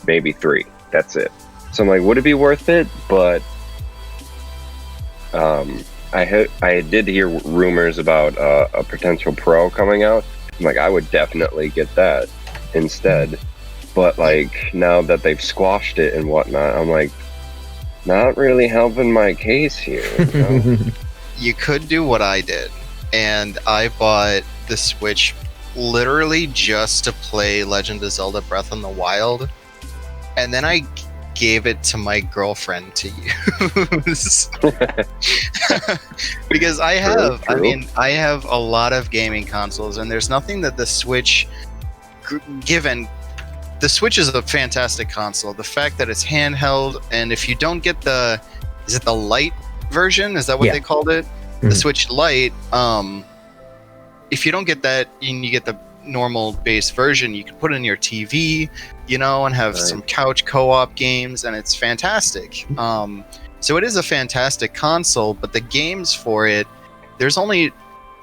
maybe 3. That's it. So I'm like, would it be worth it? But I did hear rumors about a potential Pro coming out. I'm like, I would definitely get that instead. But like now that they've squashed it and whatnot, I'm like, not really helping my case here. You know? You could do what I did, and I bought the Switch literally just to play Legend of Zelda Breath in the Wild, and then I gave it to my girlfriend to use. Because I have a lot of gaming consoles, and there's nothing that the Switch, given the Switch is a fantastic console. The fact that it's handheld, and if you don't get is it the Lite version? Is that what they called it? Mm-hmm. The Switch Lite. If you don't get that, and you get the normal base version, you can put it in your TV, and have some couch co-op games, and it's fantastic. So it is a fantastic console, but the games for it, there's only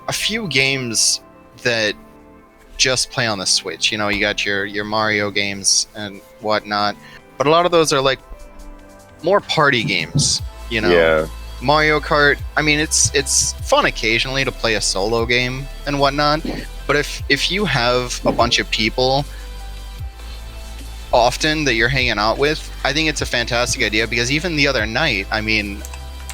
a few games that just play on the Switch. You got your Mario games and whatnot, but a lot of those are like more party games. Yeah. Mario Kart, I mean, it's fun occasionally to play a solo game and whatnot, but if you have a bunch of people often that you're hanging out with, I think it's a fantastic idea. Because even the other night, I mean,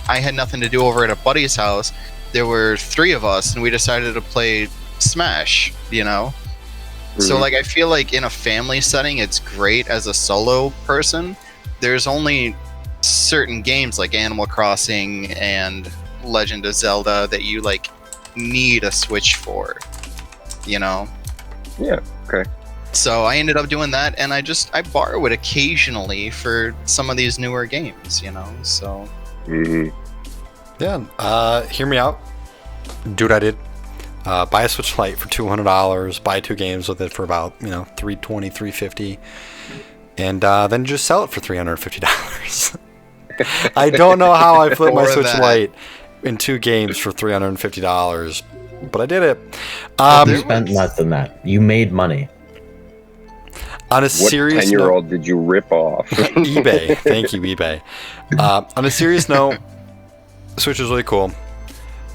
I had nothing to do over at a buddy's house. There were 3 of us, and we decided to play Smash, Mm-hmm. So like I feel like in a family setting it's great. As a solo person, there's only certain games like Animal Crossing and Legend of Zelda that you like need a Switch for, Yeah, okay. So I ended up doing that, and I borrow it occasionally for some of these newer games, so Mm-hmm. Yeah, hear me out. Do what I did. Buy a Switch Lite for $200. Buy 2 games with it for about $320, $350, and then just sell it for $350. I don't know how I flipped my Or Switch that. Lite in 2 games for $350, but I did it. You spent less than that. You made money. On a What serious 10-year-old did you rip off? eBay. Thank you, eBay. On a serious note, Switch is really cool.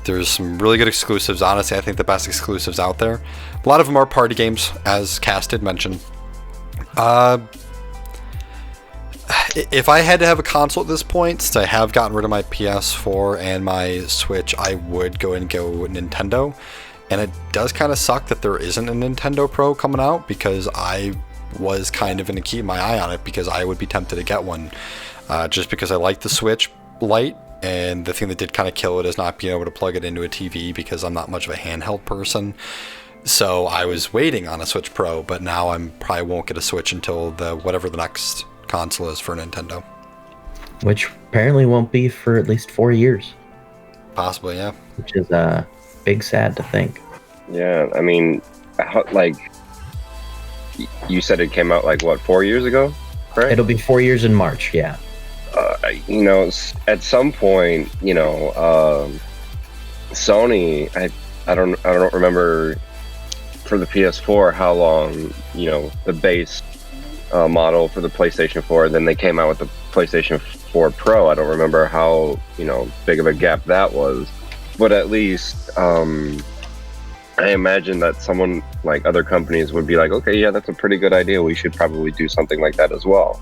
There's some really good exclusives. Honestly, I think the best exclusives out there. A lot of them are party games, as Cass did mention. If I had to have a console at this point, since I have gotten rid of my PS4 and my Switch, I would go Nintendo. And it does kind of suck that there isn't a Nintendo Pro coming out, because I was kind of going to keep my eye on it, because I would be tempted to get one, just because I like the Switch Lite. And the thing that did kind of kill it is not being able to plug it into a TV, because I'm not much of a handheld person. So I was waiting on a Switch Pro, but now I probably won't get a Switch until whatever the next console is for Nintendo. Which apparently won't be for at least 4 years. Possibly, yeah. Which is big sad to think. Yeah, I mean, like, you said it came out, like, what, 4 years ago? Correct? It'll be 4 years in March, yeah. You know, at some point, you know, Sony, I don't remember for the PS4 how long, you know, the base model for the PlayStation 4, then they came out with the PlayStation 4 Pro. I don't remember how, you know, big of a gap that was, but at least I imagine that someone, like other companies, would be like, okay, yeah, that's a pretty good idea, we should probably do something like that as well.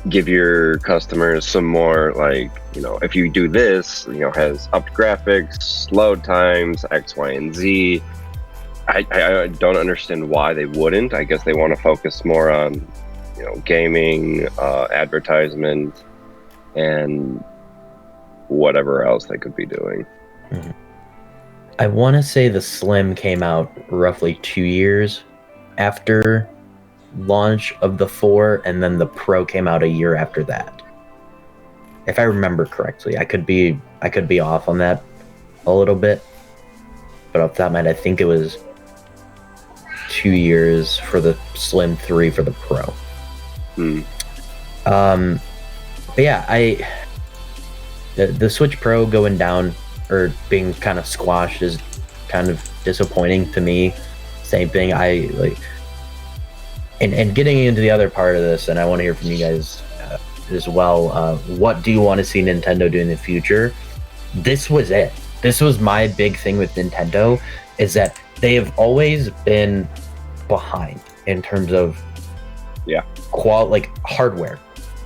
Give your customers some more, like, you know, if you do this, you know, has upped graphics, load times, X, Y, and Z. I don't understand why they wouldn't. I guess they want to focus more on, you know, gaming, advertisement, and whatever else they could be doing. Mm-hmm. I want to say the Slim came out roughly 2 years after launch of the 4, and then the Pro came out a year after that, if I remember correctly. I could be off on that a little bit, but off the top of my head, I think it was 2 years for the Slim, 3 for the Pro. But yeah, the Switch Pro going down or being kind of squashed is kind of disappointing to me. Same thing, I like. And getting into the other part of this, and I want to hear from you guys as well. What do you want to see Nintendo do in the future? This was it. This was my big thing with Nintendo, is that they have always been behind in terms of like hardware.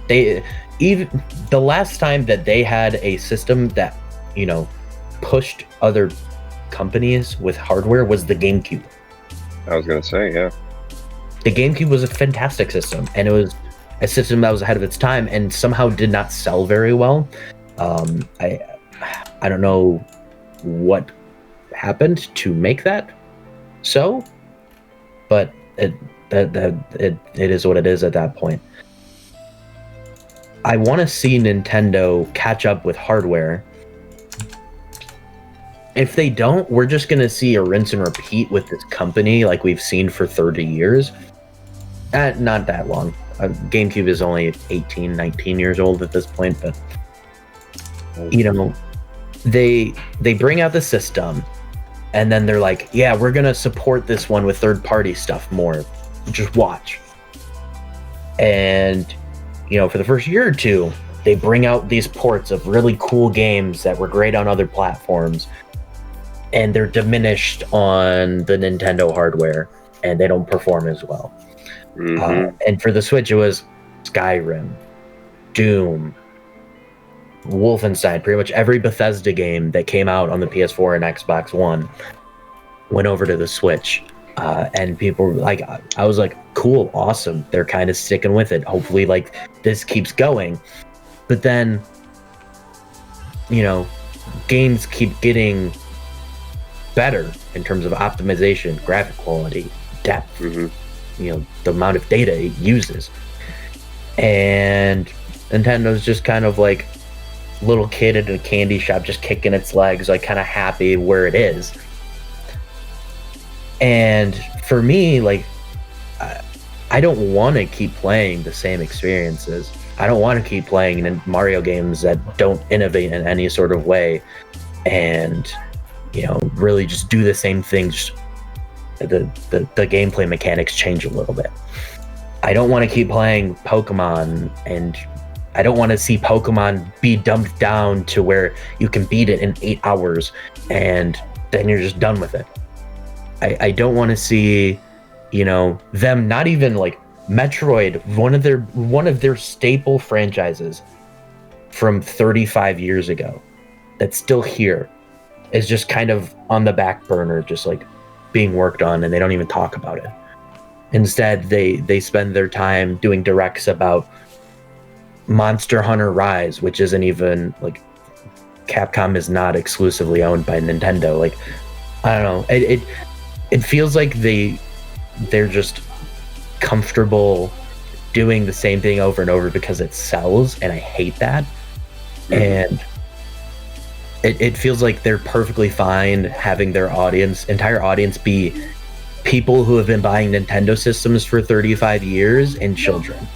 They even the last time that they had a system that, you know, pushed other companies with hardware was the GameCube. I was gonna say, yeah. The GameCube was a fantastic system, and it was a system that was ahead of its time and somehow did not sell very well. I don't know what happened to make that so, but it is what it is at that point. I want to see Nintendo catch up with hardware. If they don't, we're just going to see a rinse and repeat with this company like we've seen for 30 years. Not that long. GameCube is only 18, 19 years old at this point, but, you know, they bring out the system, and then they're like, yeah, we're going to support this one with third-party stuff more. Just watch. And, you know, for the first year or two, they bring out these ports of really cool games that were great on other platforms, and they're diminished on the Nintendo hardware, and they don't perform as well. Mm-hmm. And for the Switch, it was Skyrim, Doom, Wolfenstein. Pretty much every Bethesda game that came out on the PS4 and Xbox One went over to the Switch. And people were like, I was like, cool, awesome. They're kind of sticking with it. Hopefully, like, this keeps going. But then, you know, games keep getting better in terms of optimization, graphic quality, depth. Mm-hmm. You know, the amount of data it uses. And Nintendo's just kind of like a little kid in a candy shop just kicking its legs, like kind of happy where it is. And for me, like, I don't want to keep playing the same experiences. I don't want to keep playing Mario games that don't innovate in any sort of way and, you know, really just do the same things. The gameplay mechanics change a little bit. I don't want to keep playing Pokemon, and I don't want to see Pokemon be dumbed down to where you can beat it in 8 hours and then you're just done with it. I don't want to see, them not even like Metroid, one of their staple franchises from 35 years ago that's still here, is just kind of on the back burner, just like being worked on, and they don't even talk about it. Instead, they spend their time doing directs about Monster Hunter Rise, which isn't even like, Capcom is not exclusively owned by Nintendo. Like, I don't know. It feels like they're just comfortable doing the same thing over and over because it sells, and I hate that. And it feels like they're perfectly fine having their entire audience be people who have been buying Nintendo systems for 35 years and children,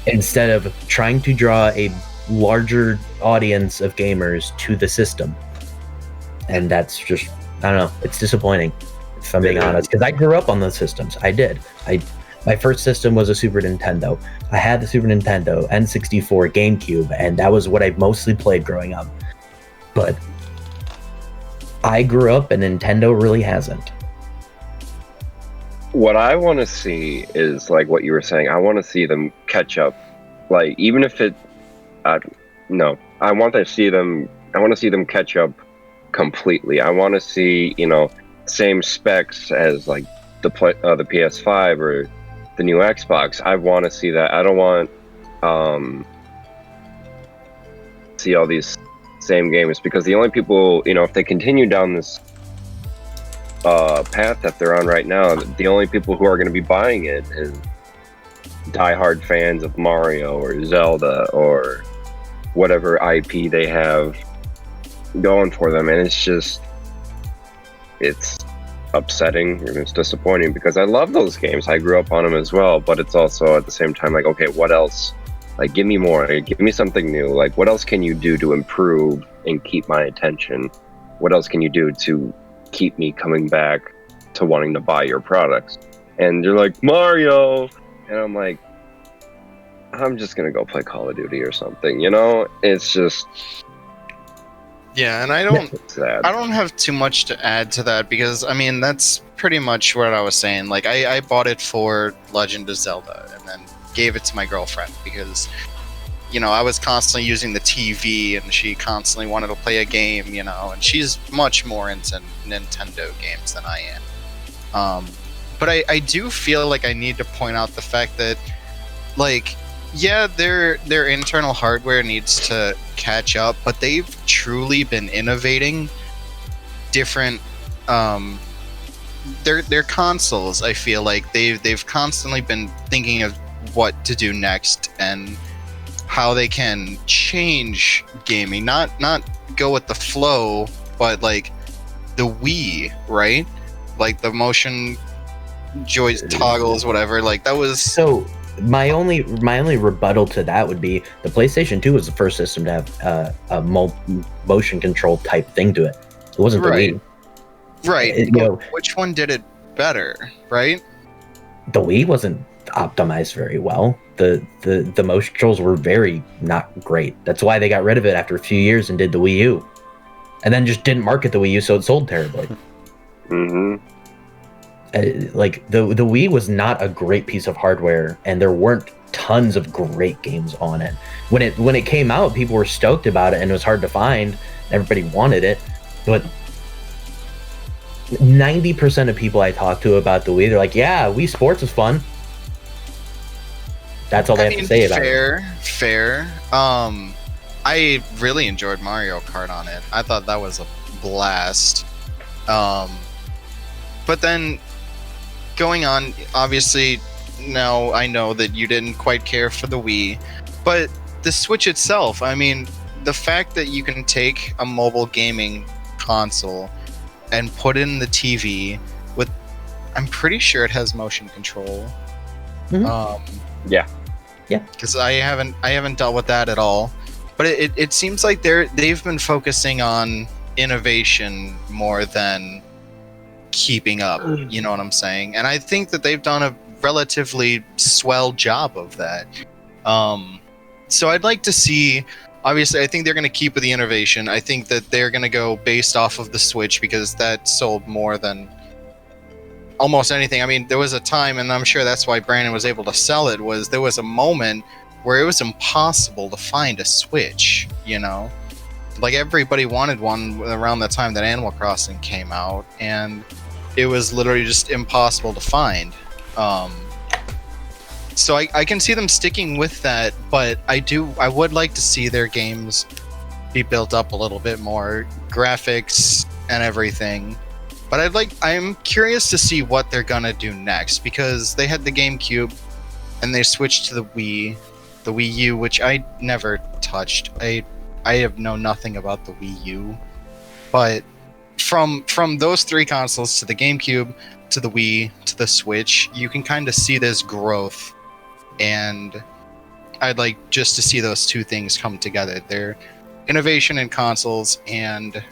instead of trying to draw a larger audience of gamers to the system. And that's just, I don't know, it's disappointing, if I'm being honest, because I grew up on those systems. I did. My first system was a Super Nintendo. I had the Super Nintendo, N64, GameCube, and that was what I mostly played growing up. But I grew up and Nintendo really hasn't. What I want to see is like what you were saying. I want to see them catch up. Like, even if it, no, I want to see them catch up completely. I want to see, same specs as like the PS5 or the new Xbox. I want to see that. I don't want see all these same games, because the only people, if they continue down this path that they're on right now, the only people who are going to be buying it is diehard fans of Mario or Zelda or whatever IP they have going for them. And it's upsetting and it's disappointing, because I love those games. I grew up on them as well, but it's also at the same time like, okay, what else? Like, give me more, give me something new. Like, what else can you do to improve and keep my attention? What else can you do to keep me coming back to wanting to buy your products? And you're like, Mario! And I'm like, I'm just gonna go play Call of Duty or something, It's just... Yeah, and I don't have too much to add to that, because, that's pretty much what I was saying. Like, I bought it for Legend of Zelda, and then gave it to my girlfriend, because, I was constantly using the TV, and she constantly wanted to play a game, and she's much more into Nintendo games than I am. But I do feel like I need to point out the fact that, like, yeah, their internal hardware needs to catch up, but they've truly been innovating different their consoles. I feel like they've constantly been thinking of what to do next and how they can change gaming, not go with the flow, but like the Wii, right? Like the motion toggles, whatever. Like that was so. My only rebuttal to that would be the PlayStation 2 was the first system to have a motion control type thing to it. It wasn't the Wii. Right. Which one did it better, right? The Wii wasn't optimized very well. The motion controls were very not great. That's why they got rid of it after a few years and did the Wii U. And then just didn't market the Wii U, so it sold terribly. Mm-hmm. Like the Wii was not a great piece of hardware, and there weren't tons of great games on it. When it came out, people were stoked about it, and it was hard to find. Everybody wanted it, but 90% of people I talk to about the Wii, they're like, "Yeah, Wii Sports is fun." That's all they have to say about it. Fair. I really enjoyed Mario Kart on it. I thought that was a blast. But then going on, obviously, now I know that you didn't quite care for the Wii, but the Switch itself, the fact that you can take a mobile gaming console and put it in the TV with, I'm pretty sure it has motion control. Mm-hmm. Yeah. Because I haven't dealt with that at all, but it seems like they've been focusing on innovation more than keeping up, you know what I'm saying? And I think that they've done a relatively swell job of that. So I'd like to see, obviously I think they're going to keep with the innovation. I think that they're going to go based off of the Switch, because that sold more than almost anything. I mean, there was a time, and I'm sure that's why Brandon was able to sell it, was there was a moment where it was impossible to find a Switch, you know? Like, everybody wanted one around the time that Animal Crossing came out, and it was literally just impossible to find. So I can see them sticking with that, but I would like to see their games be built up a little bit more, graphics and everything. But I'm curious to see what they're gonna do next, because they had the GameCube and they switched to the Wii U, which I never touched. I have known nothing about the Wii U, but from those three consoles to the GameCube to the Wii to the Switch, you can kind of see this growth, and I'd like just to see those two things come together. Their innovation in consoles and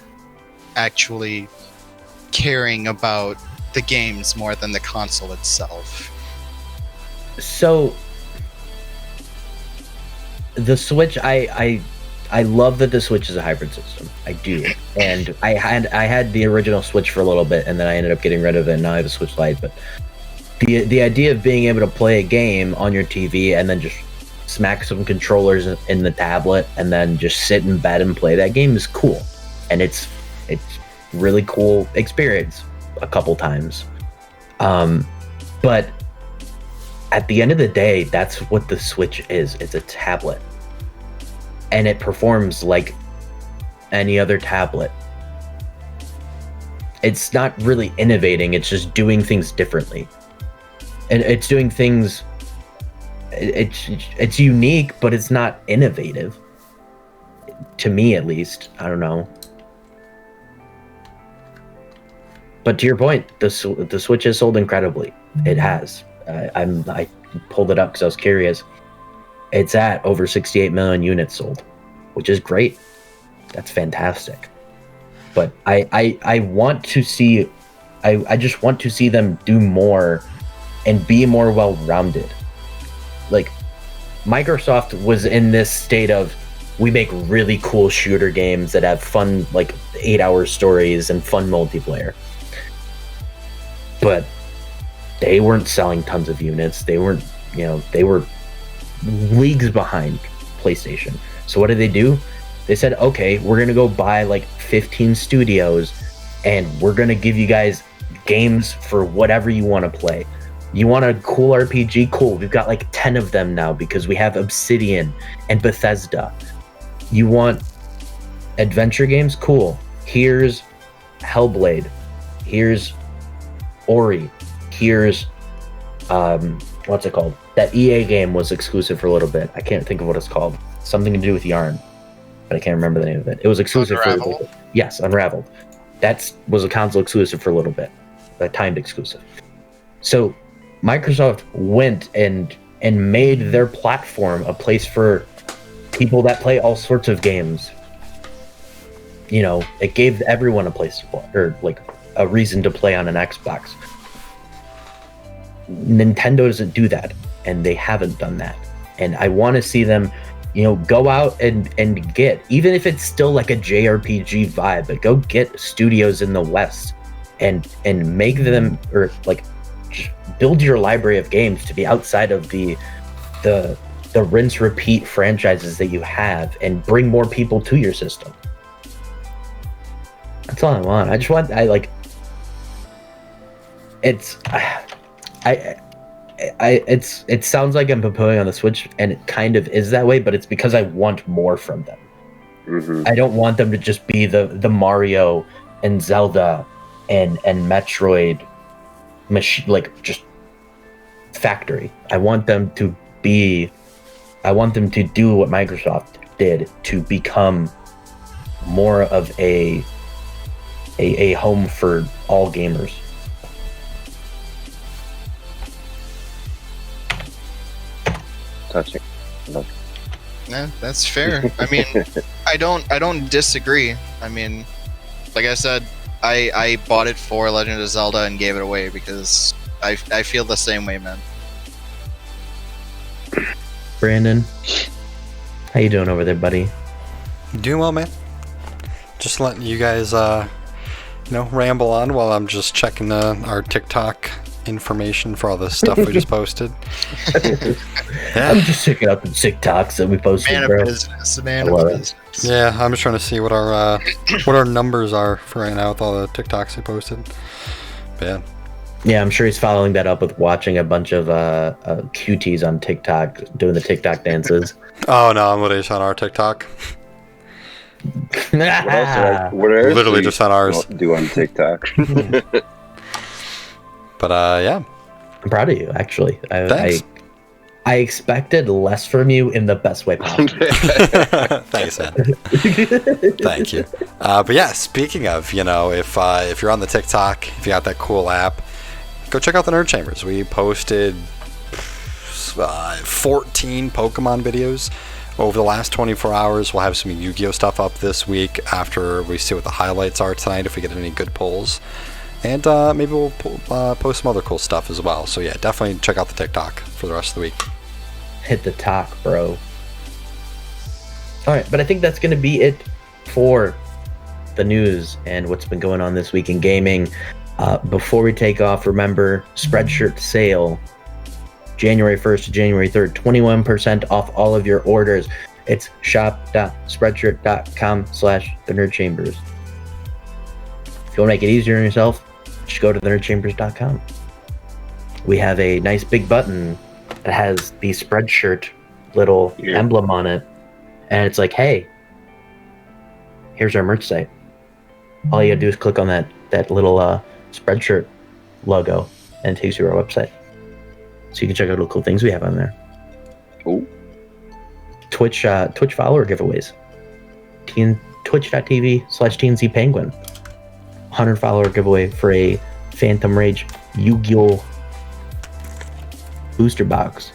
actually caring about the games more than the console itself. So the Switch, I love that the Switch is a hybrid system. I do, and I had the original Switch for a little bit, and then I ended up getting rid of it. And now I have a Switch Lite. But the idea of being able to play a game on your TV and then just smack some controllers in the tablet and then just sit in bed and play that game is cool, and it's really cool experience a couple times. But at the end of the day, that's what the Switch is. It's a tablet, and it performs like any other tablet. It's not really innovating, it's just doing things differently. And it's doing things, it's unique, but it's not innovative. To me, at least. I don't know. But to your point, the Switch has sold incredibly. It has. I pulled it up because I was curious. It's at over 68 million units sold, which is great. That's fantastic. But I want to see, I just want to see them do more and be more well-rounded. Like, Microsoft was in this state of, we make really cool shooter games that have fun, like 8-hour stories and fun multiplayer. But they weren't selling tons of units. They weren't, they were leagues behind PlayStation. So what did they do? They said, okay, we're going to go buy like 15 studios and we're going to give you guys games for whatever you want to play. You want a cool RPG? Cool. We've got like 10 of them now because we have Obsidian and Bethesda. You want adventure games? Cool. Here's Hellblade. Here's Ori. Here's what's it called? That EA game was exclusive for a little bit. I can't think of what it's called. Something to do with yarn, but I can't remember the name of it. It was exclusive for a little bit. Yes, Unraveled. That was a console exclusive for a little bit, a timed exclusive. So Microsoft went and made their platform a place for people that play all sorts of games. It gave everyone a place to play, or like a reason to play on an Xbox. Nintendo doesn't do that, and they haven't done that. And I want to see them, go out and get, even if it's still like a JRPG vibe, but go get studios in the West and make them, or like build your library of games to be outside of the rinse repeat franchises that you have, and bring more people to your system. That's all I want. It sounds like I'm poo-pooing on the Switch, and it kind of is that way, but it's because I want more from them. Mm-hmm. I don't want them to just be the Mario and Zelda and Metroid machine, like just factory. I want them to do what Microsoft did, to become more of a home for all gamers. Touching. Yeah, that's fair. I mean, I don't disagree. I mean, like I said, I bought it for Legend of Zelda and gave it away because I feel the same way, man. Brandon, how you doing over there, buddy? Doing well, man. Just letting you guys ramble on while I'm just checking our TikTok information for all the stuff we just posted. I'm just checking out the TikToks that we posted, Man bro. of business, man of business. Yeah, I'm just trying to see what our numbers are for right now with all the TikToks we posted. But Yeah, I'm sure he's following that up with watching a bunch of QTs on TikTok doing the TikTok dances. oh no, I'm literally just on our TikTok. What else Literally do just on ours. do on TikTok? But yeah, I'm proud of you, actually. Thanks. I expected less from you in the best way possible. Thanks, man. Thank you. But yeah, speaking of, if you're on the TikTok, if you got that cool app, go check out the Nerd Chambers. We posted 14 Pokemon videos over the last 24 hours. We'll have some Yu-Gi-Oh stuff up this week after we see what the highlights are tonight, if we get any good polls. And maybe we'll post some other cool stuff as well. So yeah, definitely check out the TikTok for the rest of the week. Hit the talk, bro. All right, but I think that's going to be it for the news and what's been going on this week in gaming. Before we take off, remember, Spreadshirt sale, January 1st to January 3rd, 21% off all of your orders. It's shop.spreadshirt.com/thenerdchambers. If you want to make it easier on yourself, just go to thenerdchambers.com. We have a nice big button that has the Spreadshirt little emblem on it. And it's like, hey, here's our merch site. All you gotta do is click on that little Spreadshirt logo and it takes you to our website. So you can check out all the cool things we have on there. Cool. Twitch follower giveaways. Twitch.tv/TNC Penguin. 100 follower giveaway for a Phantom Rage Yu-Gi-Oh! Booster box.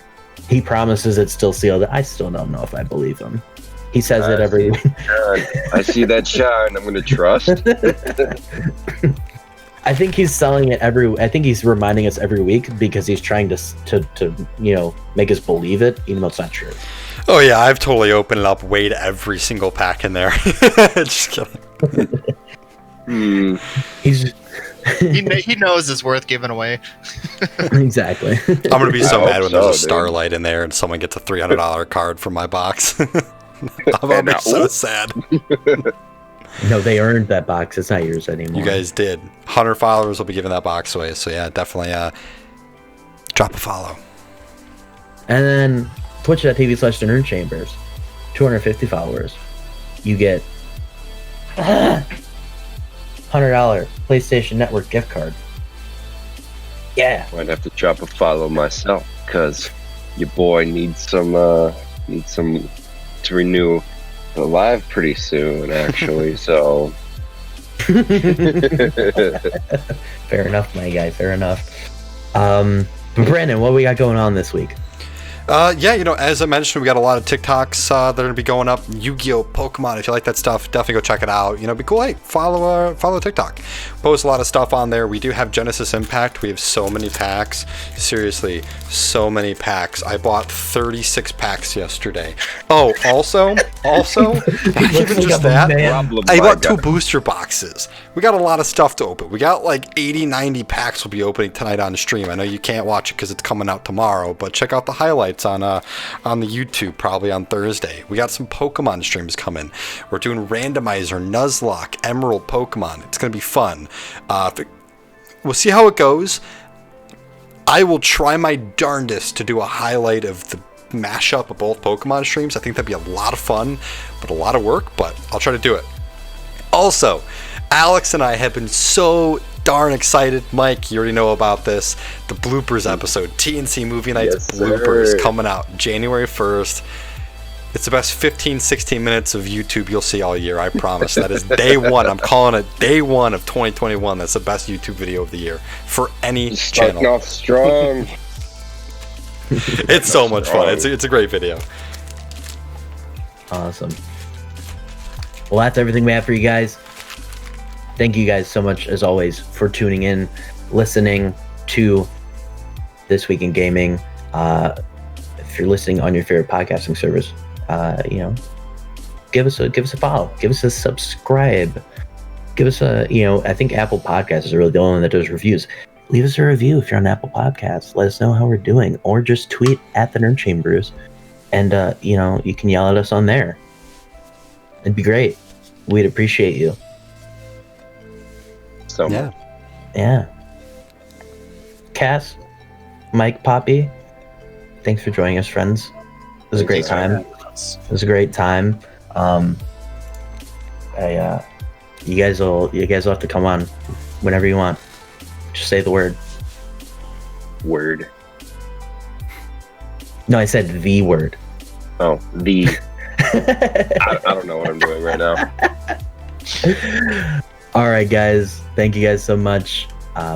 He promises it's still sealed. I still don't know if I believe him. He says it every week. I see that shine. I'm going to trust. I think he's selling it I think he's reminding us every week because he's trying to make us believe it, even though it's not true. Oh yeah, I've totally opened it up, weighed every single pack in there. Just kidding. He knows it's worth giving away. Exactly. I'm gonna be so I mad hope when there's a so, Starlight in there and someone gets a $300 card from my box. I'll be so sad. No, they earned that box. It's not yours anymore. You guys did. 100 followers will be giving that box away. So yeah, definitely drop a follow. And then twitch.tv/thenerdchambers. 250 followers. You get $100 PlayStation Network gift card. Yeah. Might have to drop a follow myself because your boy needs some to renew the live pretty soon, actually. So Fair enough, my guy. Fair enough. Brandon, what we got going on this week? Yeah, as I mentioned, we got a lot of TikToks that are going to be going up. Yu-Gi-Oh! Pokemon, if you like that stuff, definitely go check it out. Be cool. Hey, follow TikTok. Post a lot of stuff on there. We do have Genesis Impact. We have so many packs. Seriously, so many packs. I bought 36 packs yesterday. Oh, also, even just that, I bought 2 booster boxes. We got a lot of stuff to open. We got like 80, 90 packs we'll be opening tonight on the stream. I know you can't watch it because it's coming out tomorrow, but check out the highlights on the YouTube probably on Thursday. We got some Pokemon streams coming. We're doing Randomizer, Nuzlocke, Emerald Pokemon. It's going to be fun. We'll see how it goes. I will try my darndest to do a highlight of the mashup of both Pokemon streams. I think that'd be a lot of fun, but a lot of work, but I'll try to do it. Also, Alex and I have been so darn excited. Mike, you already know about this. The bloopers episode, TNC Movie Nights bloopers, coming out January 1st. It's the best 15-16 minutes of YouTube you'll see all year, I promise. That is day one. I'm calling it day one of 2021. That's the best YouTube video of the year for any channel. Starting off strong. It's so much fun. It's a great video. Awesome. Well, that's everything we have for you guys. Thank you guys so much, as always, for tuning in, listening to This Week in Gaming. If you're listening on your favorite podcasting service, give us a follow, give us a subscribe. give us a, I think Apple Podcasts is really the only one that does reviews. Leave us a review if you're on Apple Podcasts. Let us know how we're doing, or just tweet at the Nerd Chambers, and you can yell at us on there. It'd be great. We'd appreciate you. So Yeah. Cass, Mike, Poppy, thanks for joining us, friends. It was a great time. It was a great time. You guys will have to come on whenever you want. Just say the word. Word. No, I said the word. Oh, the. I don't know what I'm doing right now. All right, guys. Thank you guys so much.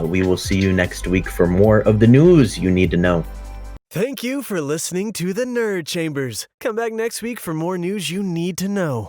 We will see you next week for more of the news you need to know. Thank you for listening to the Nerd Chambers. Come back next week for more news you need to know.